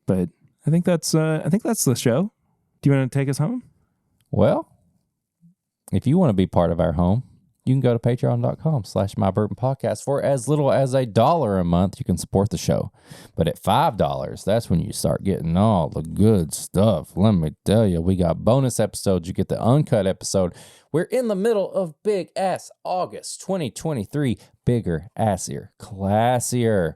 but I think that's the show. Do you want to take us home? Well, if you want to be part of our home, you can go to patreon.com/mybourbonpodcast. For as little as $1 a month, you can support the show. But at $5, that's when you start getting all the good stuff. Let me tell you, we got bonus episodes. You get the uncut episode. We're in the middle of Big Ass August 2023. Bigger, assier, classier.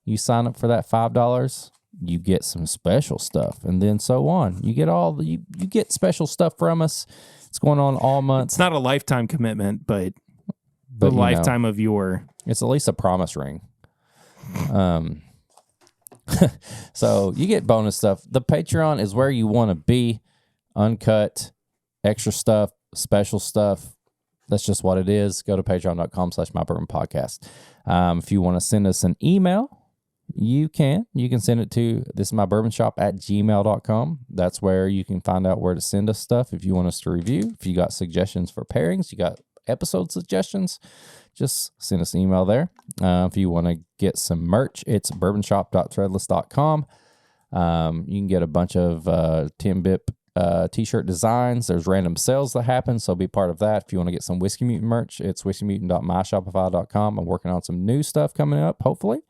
You sign up for that $5, you get some special stuff, and then so on. You get you get special stuff from us. It's going on all month. It's not a lifetime commitment, but the lifetime of your... It's at least a promise ring. So you get bonus stuff. The Patreon is where you want to be. Uncut, extra stuff, special stuff. That's just what it is. Go to patreon.com/mybourbonpodcast. If you want to send us an email, you can send it to thisismybourbonshop@gmail.com. That's where you can find out where to send us stuff. If you want us to review, if you got suggestions for pairings, you got episode suggestions, just send us an email there. If you want to get some merch, it's bourbonshop.threadless.com. You can get a bunch of Tim Bip t-shirt designs. There's random sales that happen, so be part of that. If you want to get some Whiskey Mutant merch, it's whiskymutant.myshopify.com. I'm working on some new stuff coming up, hopefully.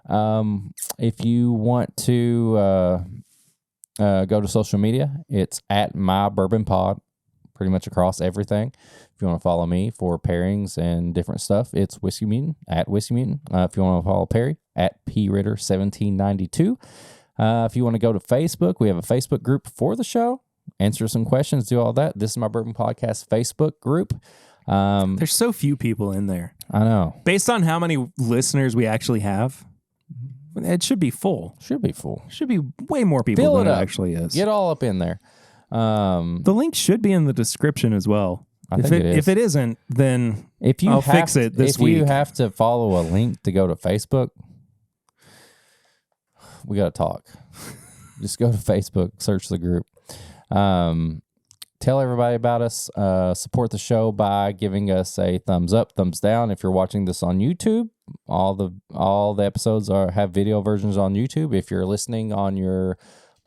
If you want to go to social media, it's at MyBourbonPod, pretty much across everything. If you want to follow me for pairings and different stuff, it's Whiskey Mutant, at Whiskey Mutant. If you want to follow Perry, at PRitter1792. If you want to go to Facebook, we have a Facebook group for the show. Answer some questions, do all that. This is My Bourbon Podcast Facebook group. There's so few people in there. I know. Based on how many listeners we actually have, it should be full. Should be way more people than it actually is. Get all up in there. The link should be in the description as well. If it isn't, then I'll fix it this week. If you have to follow a link to go to Facebook, we got to talk. Just go to Facebook, search the group. Tell everybody about us. Support the show by giving us a thumbs up, thumbs down. If you're watching this on YouTube, all the episodes have video versions on YouTube. If you're listening on your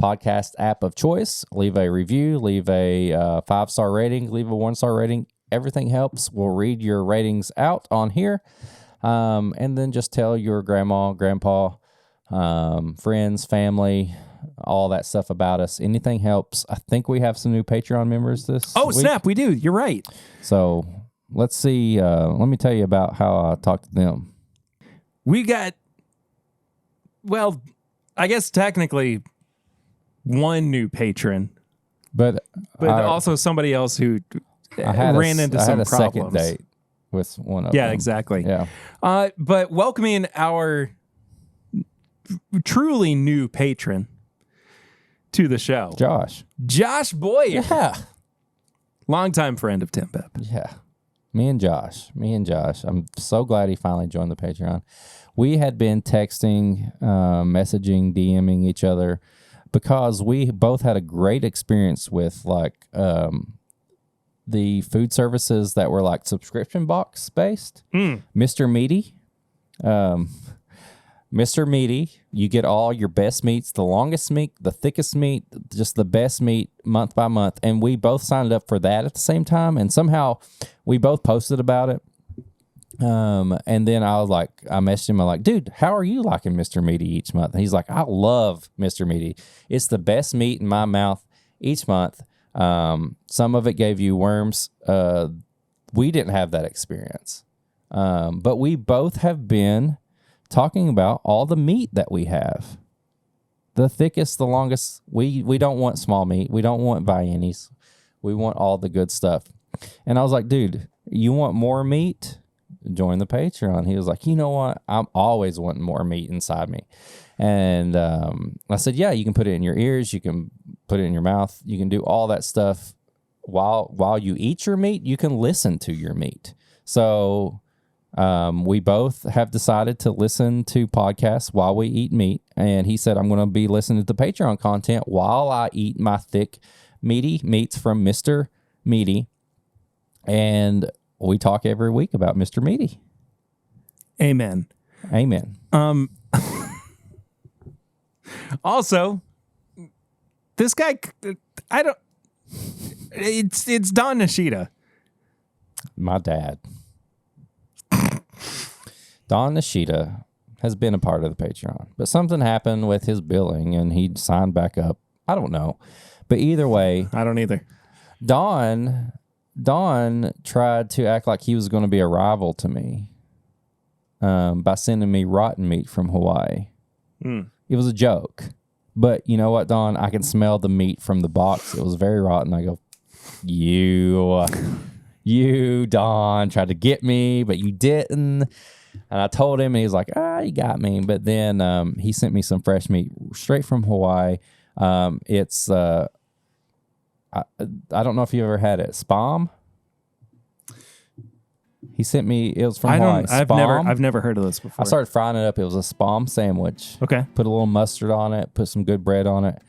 podcast app of choice, leave a review, leave a 5-star rating, leave a 1-star rating. Everything helps. We'll read your ratings out on here. And then just tell your grandma, grandpa, friends, family, all that stuff about us. Anything helps. I think we have some new Patreon members this week. Snap, we do. You're right. So let's see. Let me tell you about how I talked to them. We got, well, I guess technically one new patron, but also somebody else who ran into some problems. Second date with one of them. Yeah, exactly. Yeah. But welcoming our truly new patron to the show, Josh Boyer. Yeah. Longtime friend of Tim Pep. Yeah. Me and Josh. I'm so glad he finally joined the Patreon. We had been texting, messaging, DMing each other because we both had a great experience with the food services that were like subscription box based. Mr. Meaty. Mr. Meaty, you get all your best meats, the longest meat, the thickest meat, just the best meat month by month. And we both signed up for that at the same time. And somehow we both posted about it. And then I messaged him, I'm like, dude, how are you liking Mr. Meaty each month? And he's like, I love Mr. Meaty. It's the best meat in my mouth each month. Some of it gave you worms. We didn't have that experience. But we both have been talking about all the meat that we have. The thickest, the longest. We don't want small meat. We don't want Viennes. We want all the good stuff. And I was like, dude, you want more meat? Join the Patreon. He was like, you know what? I'm always wanting more meat inside me. And I said, yeah, you can put it in your ears. You can put it in your mouth. You can do all that stuff. While you eat your meat, you can listen to your meat. So we both have decided to listen to podcasts while we eat meat. And he said, I'm going to be listening to the Patreon content while I eat my thick, meaty meats from Mr. Meaty. And we talk every week about Mr. Meaty. Amen. Amen. Also, this guy, it's Don Nishida. My dad. Don Nishida has been a part of the Patreon, but something happened with his billing and he signed back up. I don't know. But either way, I don't either. Don tried to act like he was going to be a rival to me by sending me rotten meat from Hawaii. It was a joke. But you know what, Don? I can smell the meat from the box. It was very rotten. I go, you, Don, tried to get me, but you didn't. And I told him, and he was like, you got me. But then he sent me some fresh meat straight from Hawaii. It's, I don't know if you ever had it. Spam? He sent me, it was from Hawaii. I've never heard of this before. I started frying it up. It was a spam sandwich. Okay. Put a little mustard on it, put some good bread on it.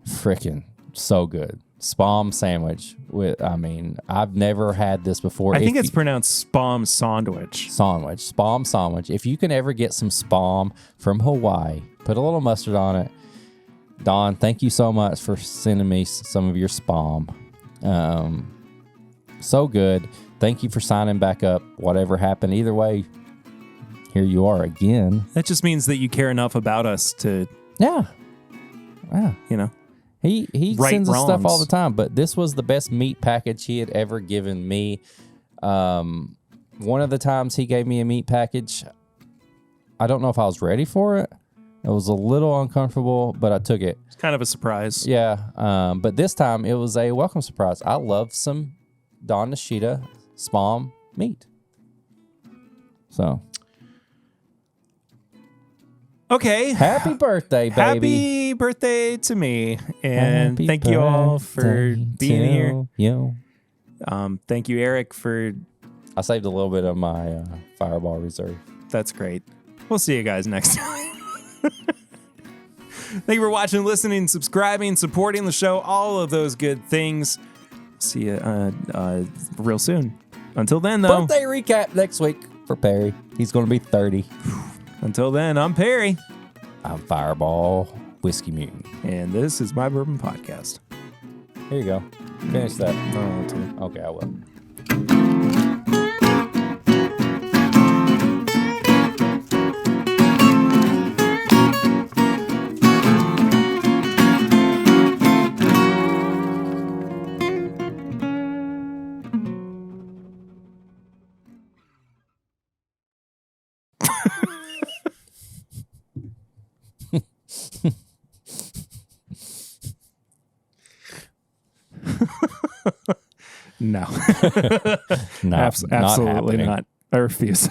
Freaking so good. Spam sandwich I've never had this before. I think it's pronounced spam sandwich. Spam sandwich. If you can ever get some spam from Hawaii, put a little mustard on it. Don, thank you so much for sending me some of your spam. So good. Thank you for signing back up. Whatever happened, either way, here you are again. That just means that you care enough about us to, Yeah. you know. He right sends us stuff wrongs. all the time, but this was the best meat package he had ever given me. One of the times he gave me a meat package, I don't know if I was ready for it. It was a little uncomfortable, but I took it. It's kind of a surprise. Yeah, but this time it was a welcome surprise. I love some Don Nishida spam meat. So. Okay. Happy birthday, baby. Happy birthday to me. And thank you all for being here. You. Thank you, Eric, for... I saved a little bit of my Fireball reserve. That's great. We'll see you guys next time. Thank you for watching, listening, subscribing, supporting the show, all of those good things. See you real soon. Until then, though. Birthday recap next week for Perry. He's going to be 30. Until then, I'm Perry. I'm Fireball Whiskey Mutant. And this is my Bourbon Podcast. Here you go. Finish that. I don't want to. Okay, I will. No. No, Absolutely not. I refuse.